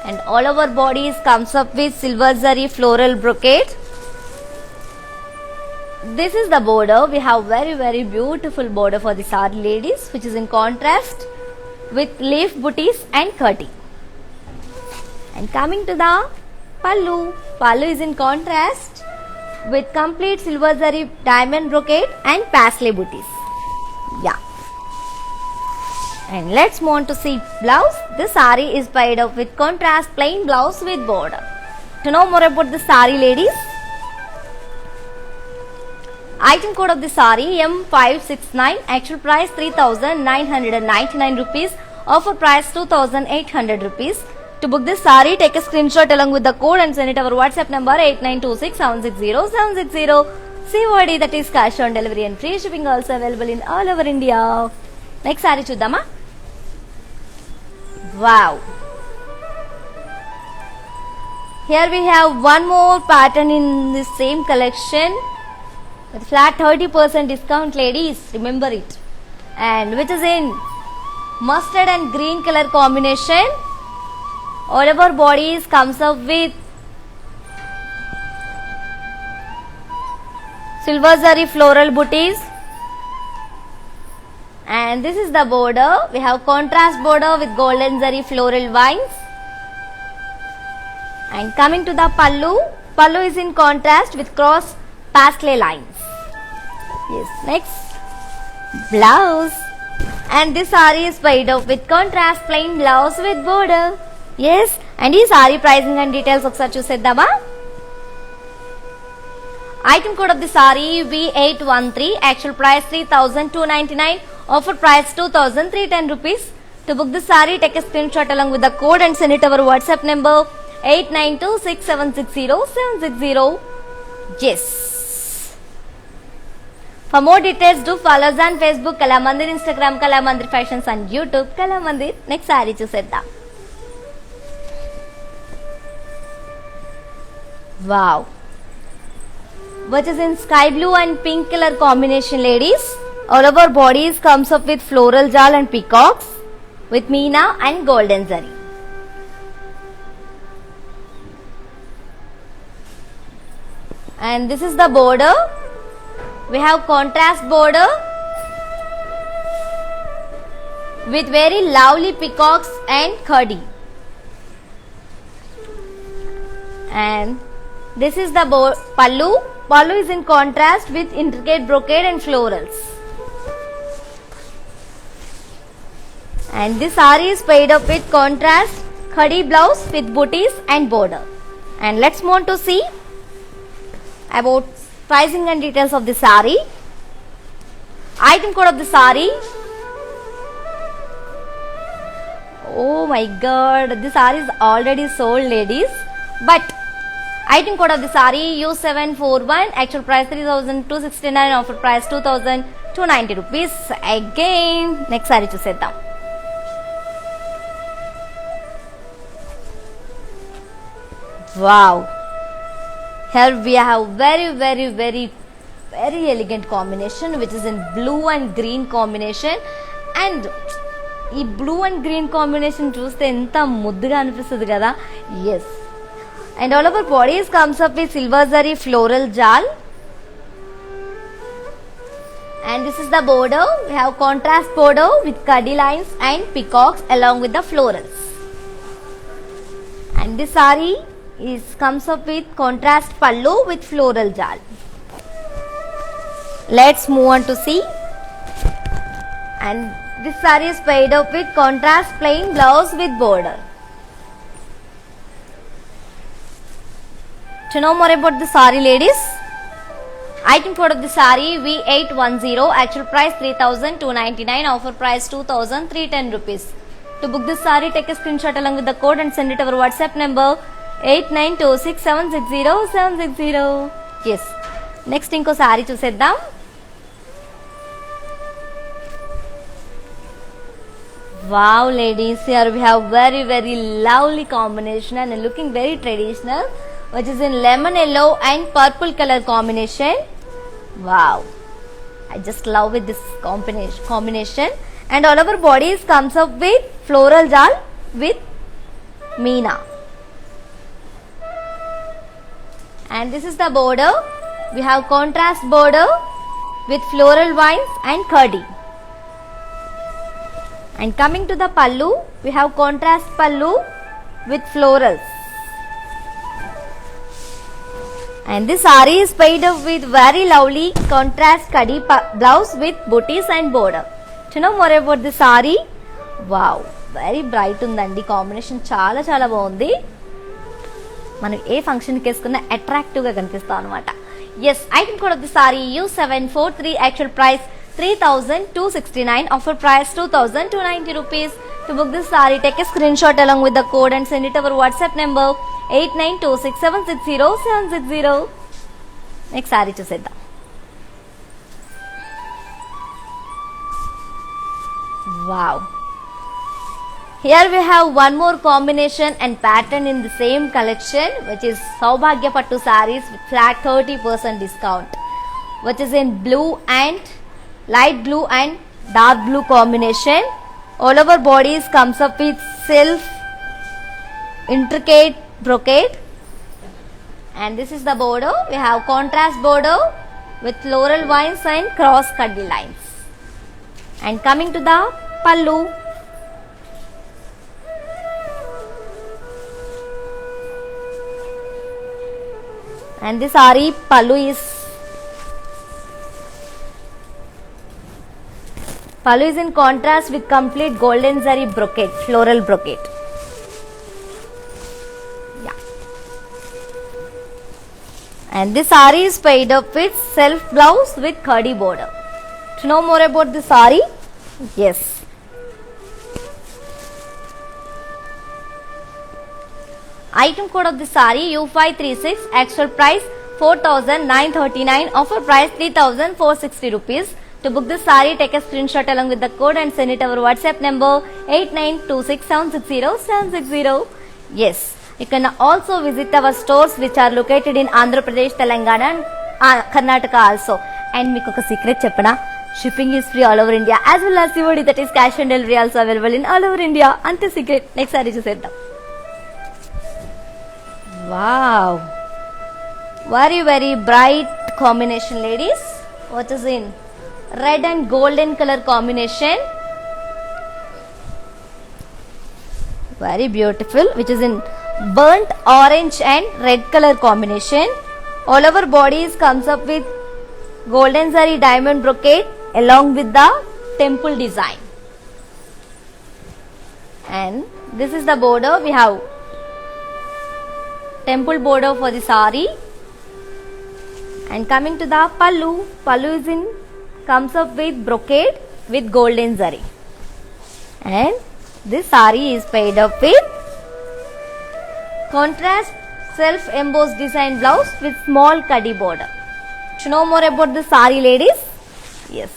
and all over bodies comes up with silver zari floral brocade. This is the border. We have very beautiful border for the saree, ladies, which is in contrast with leaf booties and khadi. And coming to the pallu, pallu is in contrast with complete silver zari diamond brocade and pastel booties. Yeah. And let's move on to see blouse. This saree is paired up with contrast plain blouse with border. To know more about the saree, ladies, item code of the saree M569, actual price 3,999 rupees, offer price 2,800 rupees. To book this saree, take a screenshot along with the code and send it to our WhatsApp number 8926760760. COD, that is cash on delivery, and free shipping also available in all over India. Next saree చూద్దామా. Wow. Here we have one more pattern in the same collection, with flat 30% discount, ladies, remember it. And which is in mustard and green color combination. All of our bodies comes up with silver zari floral booties. And this is the border. We have contrast border with golden zari floral vines. And coming to the pallu, pallu is in contrast with cross pastel lines. Yes, next blouse. And this saree is made up with contrast plain blouse with border. Yes, and ఈ saree pricing and details ఒకసారి చూసేద్దామా. Item code of the saree V813, actual price 3,299, offer price 2,310 rupees. To book the saree, take a screenshot along with the code and send it to our WhatsApp number 8926760760. Yes. For more details, do follow us on Facebook Kalamandir, Instagram Kalamandir Fashions and YouTube Kalamandir. Next saree చూసేద్దాం. Wow. Which is in sky blue and pink color combination, ladies. All of our bodies comes up with floral jal and peacocks with meena and golden zari. And this is the border. We have contrast border with very lovely peacocks and khadi. And this is the pallu. Pallu is in contrast with intricate brocade and florals. And this saree is paired up with contrast khadi blouse with booties and border. And let's move on to see about pricing and details of the saree. Item code of the saree. Oh my god, this saree is already sold, ladies. But item code of the saree U741, actual price 3,269, offer price 2,290 rupees. Again, next saree చూసేద్దాం. Wow. Here we have very elegant combination, which is in blue and green combination. And ఈ blue and green combination చూస్తే ఎంత ముద్దుగా అనిపిస్తుంది కదా. Yes. And all of our bodies comes up with silver zari floral jal. And this is the border. We have contrast border with khadi lines and peacocks along with the florals. And this saree comes up with contrast pallu with floral jal. Let's move on to see. And this saree is paired up with contrast plain blouse with border. To know more about the saree, ladies, item code of the saree V810, actual price 3,299, offer price 2,310 rupees. To book this saree, take a screenshot along with the code and send it to our WhatsApp number 8926760760. Yes. Next ఇంకో saree చూసేద్దాం. Wow, ladies, here we have very lovely combination and looking very traditional, which is in lemon yellow and purple color combination. Wow, I just love with this combination. And all of our bodies comes up with floral jal with meena. And this is the border. We have contrast border with floral vines and khadi. And coming to the pallu, we have contrast pallu with florals. And this saree is paired up with very lovely contrast khadi blouse with booties and border. To know more about the saree, wow, very bright undandi combination, చాలా బాగుంది. మనం ఏ function కి వేసుకున్నా attractive గా కనిపిస్తాం అన్నమాట. Yes, item code of the saree U743, actual price 3,269, offer price 2,290 rupees. To book this saree, take a screenshot along with the code and send it to our WhatsApp number 8926760760. Next saree చూసేద్దాం. Wow. Here we have one more combination and pattern in the same collection, which is Saubhagya Pattu sarees with flat 30% discount. which is in blue and light blue and dark blue combination. All over bodies comes up with self intricate brocade, and this is the border. We have contrast border with floral vines and cross cutty lines. And coming to the pallu, and this saree pallu is in contrast with complete golden zari brocade, floral brocade. Yeah. And this saree is paired up with self blouse with khadi border. To know more about this saree? Yes. Item code of the saree U536, actual price 4,939, offer price 3,460 rupees. To book this saree, take a screenshot along with the code and send it our WhatsApp number 8926760760. Yes, you can also visit our stores which are located in Andhra Pradesh, Telangana and Karnataka also. And meeku oka secret cheppana, shipping is free all over India as well as COD, that is cash on delivery, also available in all over India. Ante secret. Next saree chuseddam. Wow, very bright combination, ladies. What is in red and golden color combination, very beautiful, which is in burnt orange and red color combination. All over bodies comes up with golden zari diamond brocade along with the temple design, and this is the border. We have temple border for the saree. And coming to the pallu, pallu is in comes up with brocade with golden zari, and this saree is paired up with contrast self embossed design blouse with small khadi border. To know more about the saree, ladies? Yes.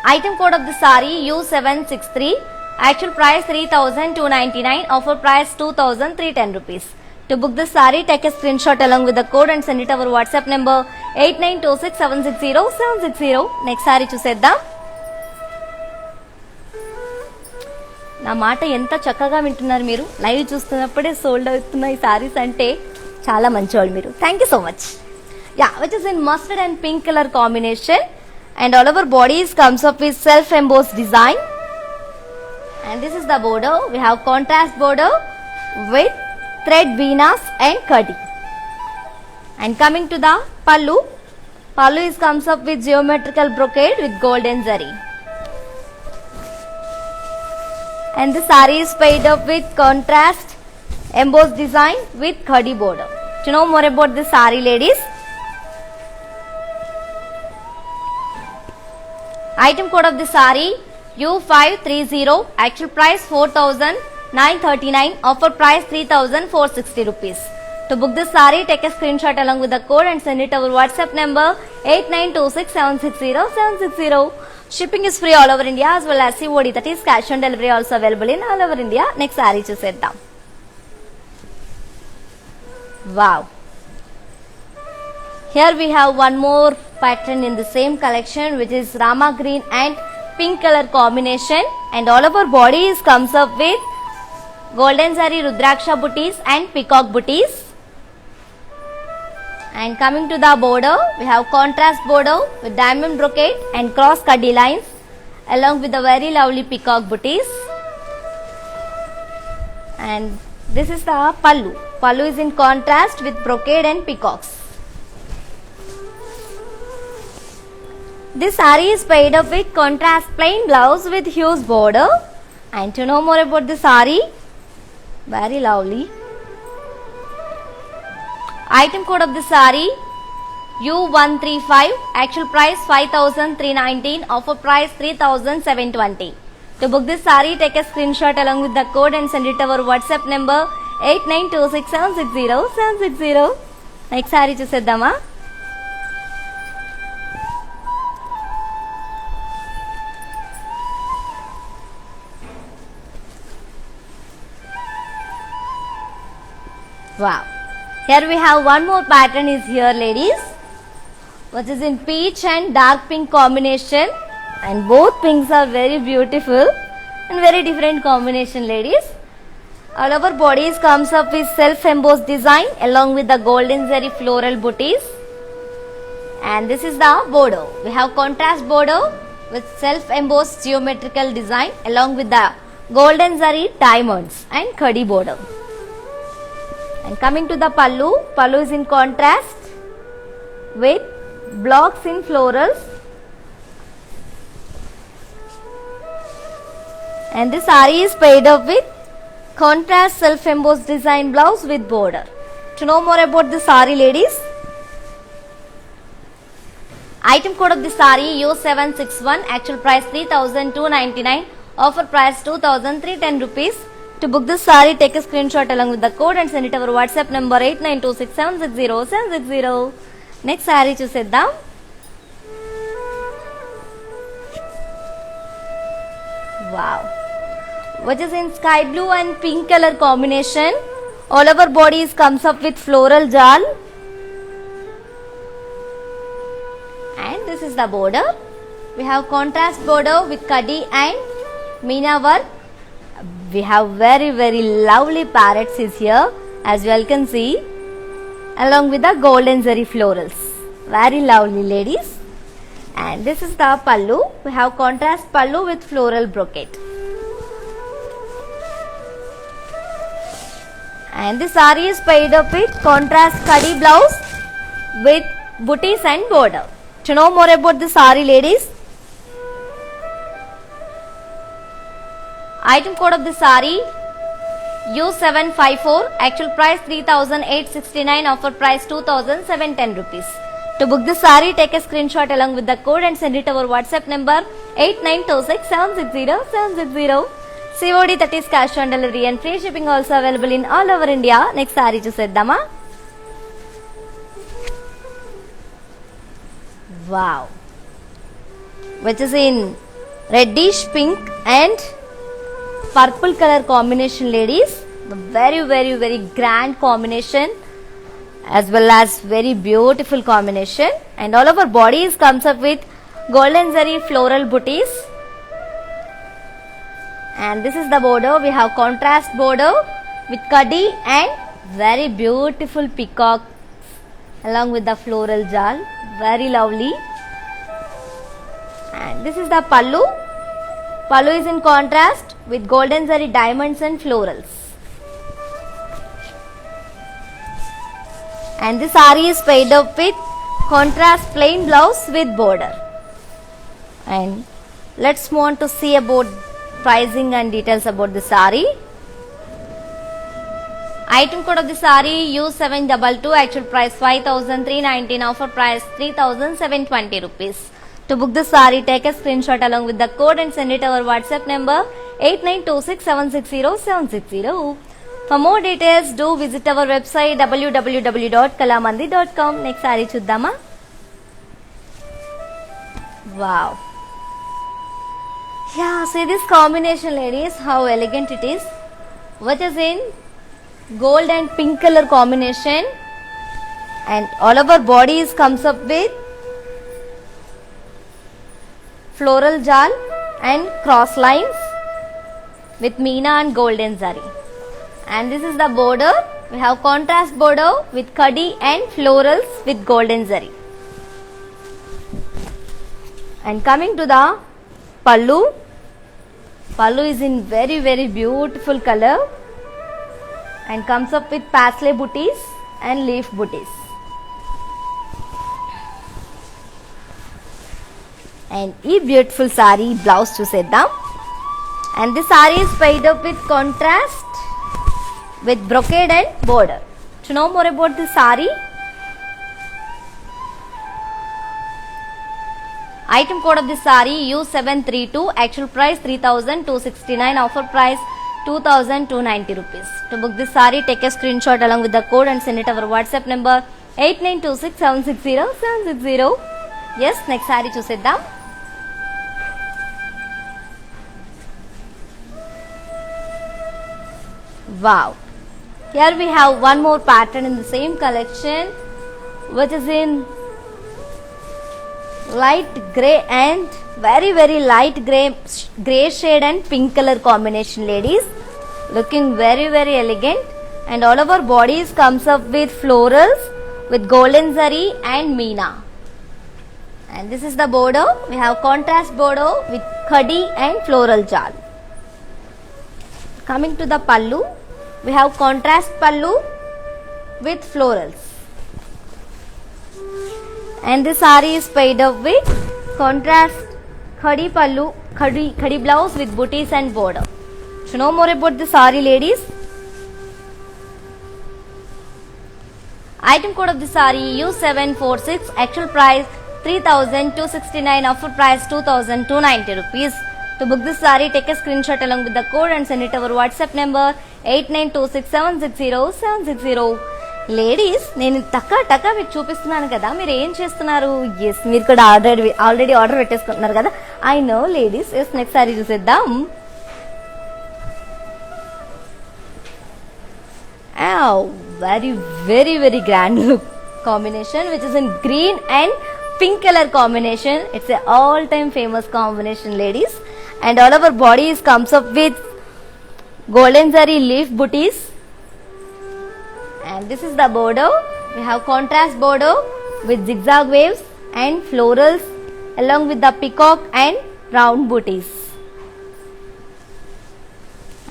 Item code of the saree U763, actual price 3,299, offer price 2,310 rupees. To book this saree, take a screenshot along with the code and send it our WhatsApp number 8926760760. Next saree చూసేద్దాం. నా మాట ఎంత చక్కగా వింటున్నారు మీరు. Live చూస్తున్నప్పుడే sold అవుతున్నాయి సారీస్ అంటే చాలా మంచివాళ్ళు మీరు. Thank you so much. Yeah, which is in mustard and pink colour combination, and all over bodies comes up with self embossed design, and this is the border. We have contrast border with thread venas and khadi. And coming to the pallu, pallu is comes up with geometrical brocade with golden zari, and the saree is paired up with contrast embossed design with khadi border. To know more about this saree, ladies? Item code of the saree U530, actual price 4,939, offer price 3,460 rupees. To book this saree, take a screenshot along with the code and send it our WhatsApp number 8926760760. Shipping is free all over India as well as COD, that is cash on delivery, also available in all over India. Next saree చూసేద్దాం. Wow. Here we have one more pattern in the same collection, which is Rama green and pink color combination, and all over bodies comes up with golden zari rudraksha booties and peacock booties. And coming to the border, we have contrast border with diamond brocade and cross khadi lines along with the very lovely peacock booties. And this is the pallu. Pallu is in contrast with brocade and peacocks. This saree is paired up with contrast plain blouse with huge border. And to know more about the saree, very lovely. Item code of the saree U135, actual price 5,319, offer price 3,720. To book this saree, take a screenshot along with the code and send it to our WhatsApp number 8926760760. Next saree చూసేద్దామా? Wow, Here we have one more pattern is here, ladies, which is in peach and dark pink combination, and both pinks are very beautiful and very different combination, ladies. All over bodies comes up with self-embossed design along with the golden zari floral booties. And this is the border. We have contrast border with self-embossed geometrical design along with the golden zari diamonds and khadi border. And coming to the pallu, pallu is in contrast with blocks in florals. And this saree is paired up with contrast self-embossed design blouse with border. To know more about the saree, ladies, item code of the saree U761, actual price 3,299, offer price 2,310 rupees. To book this saree, take a screenshot along with the code and send it over WhatsApp number 8926760760. Next saree చూసేద్దాం. Wow, which is in sky blue and pink color combination. All over bodies comes up with floral jal, and this is the border. We have contrast border with kadi and meena work. We have very lovely parrots is here, as you all can see, along with the golden zari florals. Very lovely, ladies. And this is the pallu. We have contrast pallu with floral brocade. And the saree is paired up with contrast kadi blouse with booties and border. To know more about the saree, ladies, item code of the saree U754, actual price 3,869, offer price 2,710 rupees. To book the saree, take a screenshot along with the code and send it over WhatsApp number 8926760760. COD, that is cash on delivery, and free shipping also available in all over India. Next saree చూసేద్దామా. Wow, which is in reddish pink and purple color combination, ladies. Very grand combination, as well as very beautiful combination. And all over bodies comes up with golden zari floral booties. And this is the border. We have contrast border with kadi and very beautiful peacocks along with the floral jal. Very lovely. And this is the pallu. Pallu is in contrast with golden zari diamonds and florals. And this saree is paired up with contrast plain blouse with border. And let's move on to see about pricing and details about the saree. Item code of the saree U722, actual price 5,319, offer price 3,720 rupees. To book the saree, take a screenshot along with the code and send it over WhatsApp number 8926760760. For more details, do visit our website www.kalamandi.com. Next saree చూద్దామా. Wow. Yeah, see this combination, ladies, how elegant it is. What is in gold and pink color combination, and all over bodies comes up with floral jal and cross lines with meena and golden zari. And this is the border. We have contrast border with kadi and florals with golden zari. And coming to the pallu, pallu is in very beautiful color and comes up with paisley booties and leaf booties. And ee beautiful saree blouse చూసేద్దాం. And this saree is paired up with contrast with brocade and border. To know more about this saree, item code of this saree U732, actual price 3,269, offer price 2,290 rupees. To book this saree, take a screenshot along with the code and send it over WhatsApp number 8926760760. Yes, next saree చూసేద్దాం. Wow. Here we have one more pattern in the same collection, which is in light grey and very light grey shade and pink color combination, ladies. Looking very elegant, and all of our bodies comes up with florals with golden zari and meena. And this is the border. We have contrast border with khadi and floral jal. Coming to the pallu, we have contrast pallu with florals. And this saree is paired up with contrast khadi pallu, khadi blouse with booties and border. To know more about the saree, ladies, item code of the saree U746, actual price 3,269, offer price 2,290 rupees. To book this saree, take a screenshot along with the code and send it to our WhatsApp number 8926760760. Ladies, నేను టకా మీకు చూపిస్తున్నాను కదా, మీరు ఏం చేస్తున్నారు? Yes, మీరు కూడా ఆల్రెడీ ఆర్డర్ పెట్టేసుకుంటున్నారు కదా. I know ladies. Yes, next sari చూసేద్దాం. very grand look combination, which is in green and pink color combination. It's a all-time famous combination, ladies. And all of our bodies comes up with golden zari leaf booties. And this is the border. We have contrast border with zigzag waves and florals along with the peacock and round booties.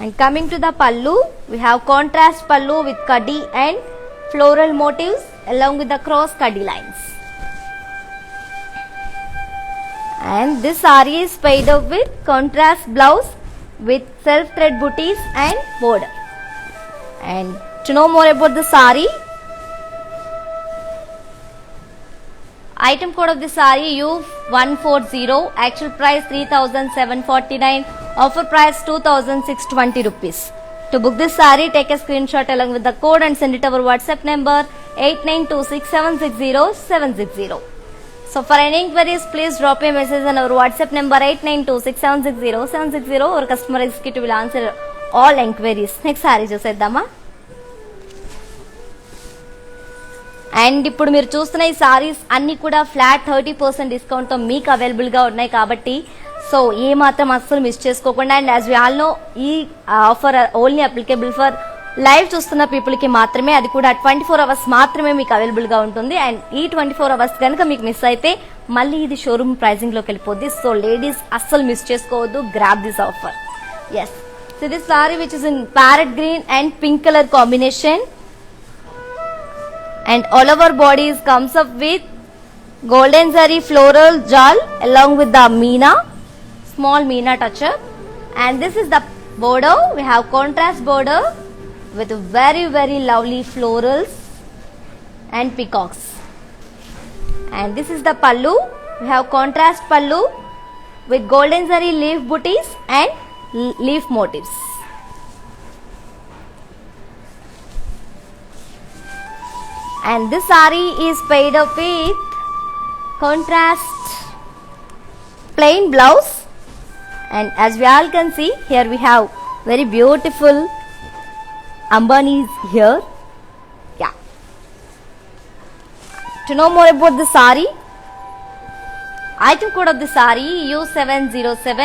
And coming to the pallu, we have contrast pallu with kadi and floral motifs along with the cross kadi lines. And this saree is paired up with contrast blouse with self thread booties and border. And to know more about the saree, item code of the saree U140, actual price 3,749, offer price 2,620 rupees. To book this saree, take a screenshot along with the code and send it to our WhatsApp number 8926760760. So for any inquiries, please drop a message on our WhatsApp number 8926760760. Our customer executive will answer all inquiries. Next saree చూసేద్దామా. And ఇప్పుడు మీరు చూస్తున్న ఈ సారీస్ అన్ని కూడా flat 30% డిస్కౌంట్తో మీకు అవైలబుల్గా ఉన్నాయి కాబట్టి సో ఏ మాత్రం అస్సలు మిస్ చేసుకోకుండా. And as we all know, ఈ offer only applicable for live చూస్తున్న పీపుల్కి మాత్రమే, అది కూడా 24 అవర్స్ మాత్రమే మీకు అవైలబుల్గా ఉంటుంది. అండ్ ఈ 24 అవర్స్ కనుక మీకు మిస్ అయితే మళ్ళీ ఇది షోరూమ్ ప్రైజింగ్లోకి వెళ్ళిపోద్ది. సో లేడీస్ అస్సలు మిస్ చేసుకోవద్దు, grab this offer. Yes, so this sari which is in parrot green and pink colour combination. And all over bodies comes up with golden zari floral jal along with the meena, small meena toucher. And this is the border. We have contrast border with very lovely florals and peacocks. And this is the pallu. We have contrast pallu with golden zari leaf booties and leaf motifs. And this saree is paired up with contrast plain blouse. And as we all can see, here we have very beautiful ambanis here. Yeah. To know more about the saree, item code of the saree U707,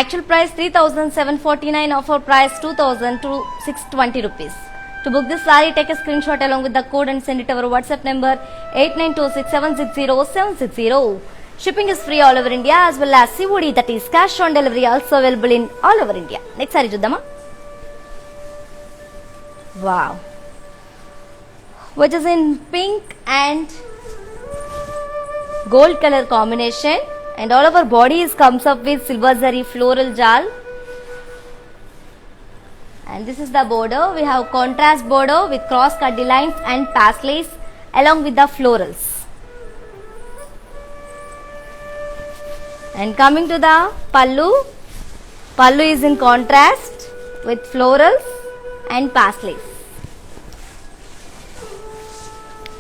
actual price 3,749, offer price 2,620 rupees. To book this saree, take a screenshot along with the code and send it to our WhatsApp number 8926760760. Shipping is free all over India as well as COD, that is cash on delivery, also available in all over India. Next saree chuddama. Wow, which is in pink and gold color combination, and all of our bodies comes up with silver zari floral jal. And this is the border. We have contrast border with cross cut lines and paisleys along with the florals. And coming to the pallu, pallu is in contrast with florals and paisleys.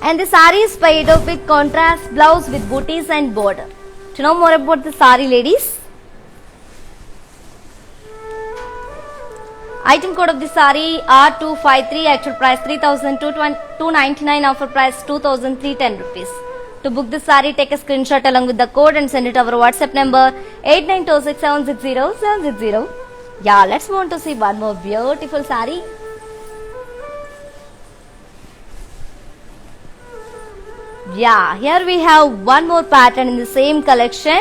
And the saree is paired up with contrast blouse with booties and border. To know more about the saree, ladies, Item code of the saree R253, actual price 3,299, offer price 2,310 rupees. To book the saree, take a screenshot along with the code and send it over WhatsApp number 8926760760. Yeah, let's move on to see one more beautiful saree. Yeah, here we have one more pattern in the same collection,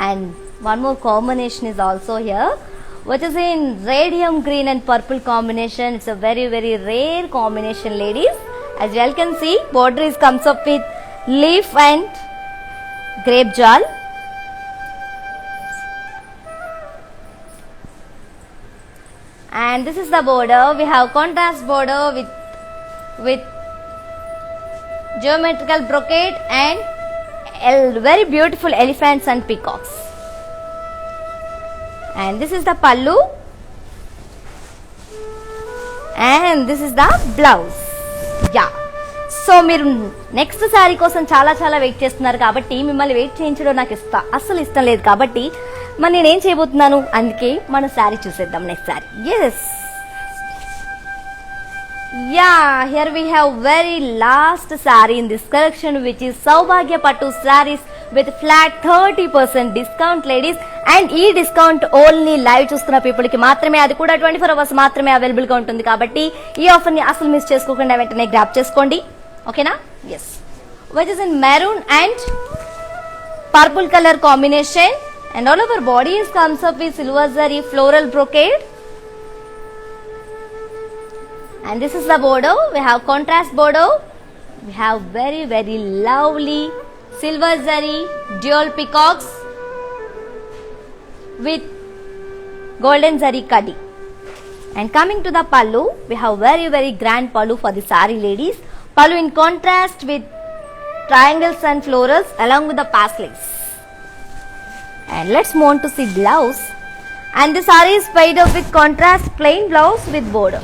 and one more combination is also here, which is in radium green and purple combination. It's a very rare combination, ladies. As you all can see, border is comes up with leaf and grape jewel. And this is the border. We have contrast border with geometrical brocade and very beautiful elephants and peacocks. And this is the pallu, and this is the blouse. Yeah. So మీరు next sari కోసం చాలా wait చేస్తున్నారు కాబట్టి మిమ్మల్ని wait చేయించడం నాకు అస్సలు ఇష్టం లేదు కాబట్టి మరి నేనేం చేయబోతున్నాను, అందుకే మన శారీ చూసేద్దాం. Next sari. Yes, yeah, here we have very last saree in this collection, which is Saubhagya Pattu sarees with flat 30% discount, ladies. And ee discount only live చూస్తున్న పీపుల్ కి మాత్రమే, అది కూడా 24 hours మాత్రమే అవైలబుల్ గా ఉంటుంది కాబట్టి ఈ ఆఫర్ ని అసలు మిస్ చేసుకోకుండా వెంటనే గ్రాబ్ చేసుకోండి. ఓకేనా? Yes, which is in maroon and purple color combination, and all over body is comes up with silver zari floral brocade. And this is the border. We have contrast border. We have very lovely silver zari dual peacocks with golden zari kadi. And coming to the pallu, we have very grand pallu for the saree, ladies. Pallu in contrast with triangles and florals along with the paslets. And let's move on to see blouse. And the saree is paired up with contrast plain blouse with border.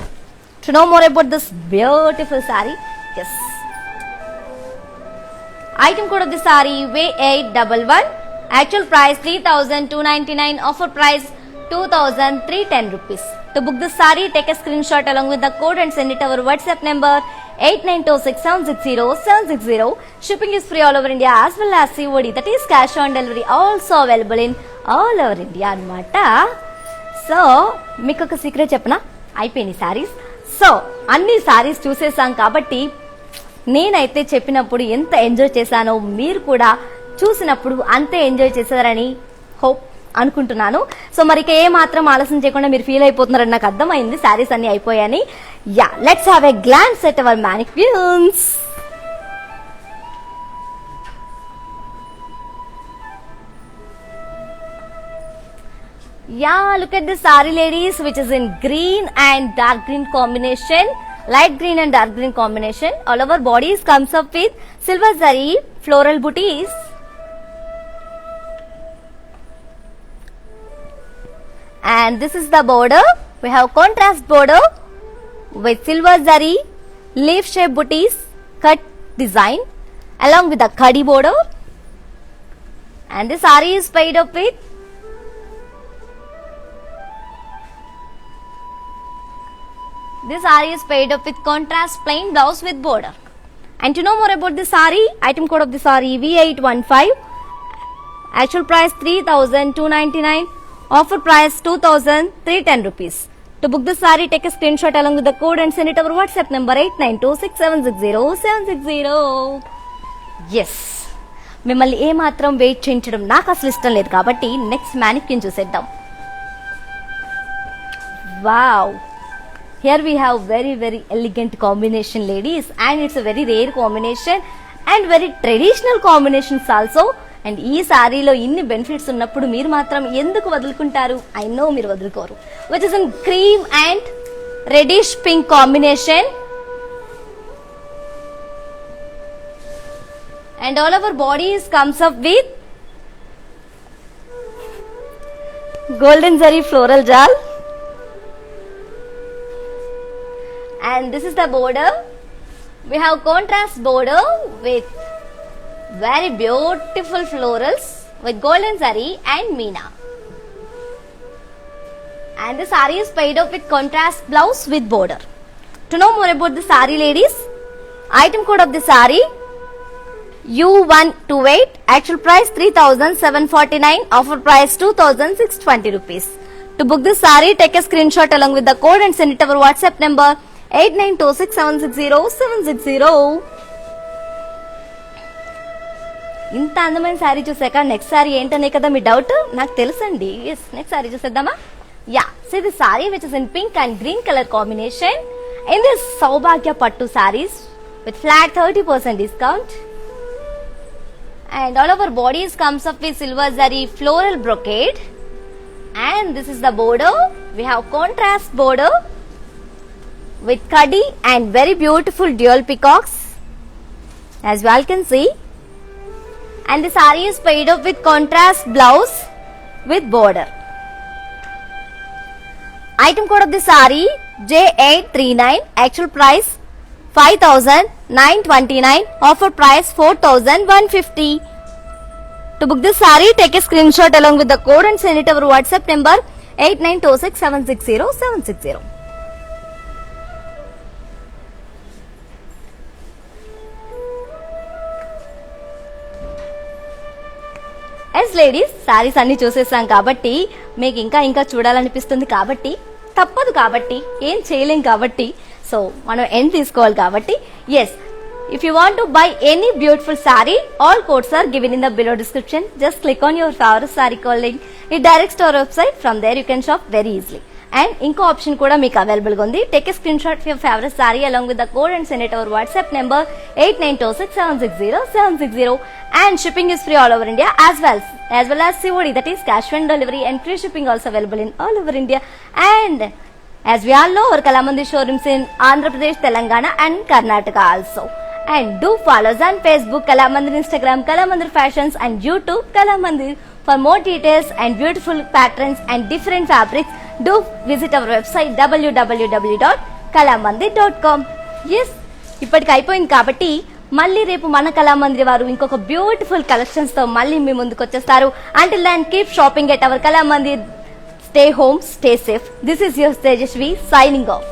To know more about this beautiful saree, yes. Item code of the saree V811, actual price 3,299, offer price 2,310 rupees. To book this saree, take a screenshot along with the code and send it over WhatsApp number 8926760760. Shipping is free all over India as well as COD, that is cash on delivery, also available in all over India anamata. So, మీకు ఒక secret చెప్పనా, అయిపోయినాయి saris. So అన్ని సారీస్ చూసేసాం కాబట్టి నేనైతే చెప్పినప్పుడు ఎంత enjoy చేశానో మీరు కూడా చూసినప్పుడు అంతే ఎంజాయ్ చేశారని హోప్ అనుకుంటున్నాను. సో మరి ఏ మాత్రం ఆలస్యం చేయకుండా మీరు ఫీల్ అయిపోతున్నారని నాకు అర్థమైంది. సారీస్ అన్ని అయిపోయాయని. Yeah, let's have a glance at our mannequins. Yeah, look at this saree, ladies, which is in green and dark green combination, light green and dark green combination. All over bodies comes up with silver zari floral booties. And this is the border. We have contrast border with silver zari leaf shape booties cut design along with the kadi border. And this saree is paired up with contrast plain blouse with border. And to know more about the saree, item code of the saree V815, actual price 3,299, offer price 2,310 rupees. To book the saree, take a screenshot along with the code and send it over WhatsApp number 8926760760. Yes, మిమ్మల్ని ఏ మాత్రం wait చేయించడం నాకు అసలు ఇష్టం లేదు కాబట్టి next మ్యానిక్యూన్ చూసేద్దాం. Wow, here we have very elegant combination, ladies, and it's a very rare combination and very traditional combinations also. And ఈ సారీలో ఇన్ని బెనిఫిట్స్ ఉన్నప్పుడు మీరు మాత్రం ఎందుకు వదులుకుంటారు? ఐ నో మీరు వదులుకోరు. which is in cream and reddish pink combination, and all our bodies comes up with golden zari floral jal. And this is the border. We have contrast border with very beautiful florals with golden zari and meena. and the saree is paired up with contrast blouse with border. To know more about the saree, ladies, item code of the saree U128, actual price 3,749, offer price 2,620 rupees. To book this saree, take a screenshot along with the code and send it to our WhatsApp number 8926760760. ఇంత అందమైన శారీ చూసాక next sari ఏంటనే కదా మీ doubt, నాకు తెలుసండి. Yes, next sari చూసేద్దామా? Yeah, so the sari which is in pink and green colour combination in this Saubhagya pattu sarees with flat 30% discount, and all over bodies comes up with silver zari floral brocade, and this is the border. We have contrast border with kadi and very beautiful dual peacocks, as you all can see, and the saree is paired up with contrast blouse with border. Item code of the saree J839, actual price 5,929, offer price 4,150. To book this saree, take a screenshot along with the code and send it to our WhatsApp number 8926760760. Yes ladies, saris అన్ని చూసేసాం కాబట్టి మీకు ఇంకా చూడాలనిపిస్తుంది కాబట్టి తప్పదు, కాబట్టి ఏం చేయలేం కాబట్టి సో మనం ఎండ్ తీసుకోవాలి కాబట్టి yes, if you want to buy any beautiful saree, all codes are given in the below description. Just click on your favorite saree code link, it directs to our website. From there you can shop very easily. And ఇంకో option కూడా మీకు available గా ఉంది. Take a screen shot of your favourite sorry along with the code and send it to our WhatsApp number 8926760760, and shipping is free all over India as well as COD, that is cash on delivery, and free shipping also available in all over India. And as we all know, our Kalamandir showrooms in Andhra Pradesh, Telangana and Karnataka also. And do follow us on Facebook Kalamandir, Instagram Kalamandir Fashions, and YouTube Kalamandir. For more details and beautiful patterns and different fabrics, do visit our website www.kalamandir.com. Yes, ఇప్పటికి అయిపోయింది కాబట్టి మళ్ళీ రేపు మన కళామందిర్ వారు ఇంకొక beautiful collections తో మళ్ళీ మీ ముందుకు వచ్చేస్తారు. Until then, keep shopping at our Kalamandir. Stay home, stay safe. This is your Tejasvi signing off.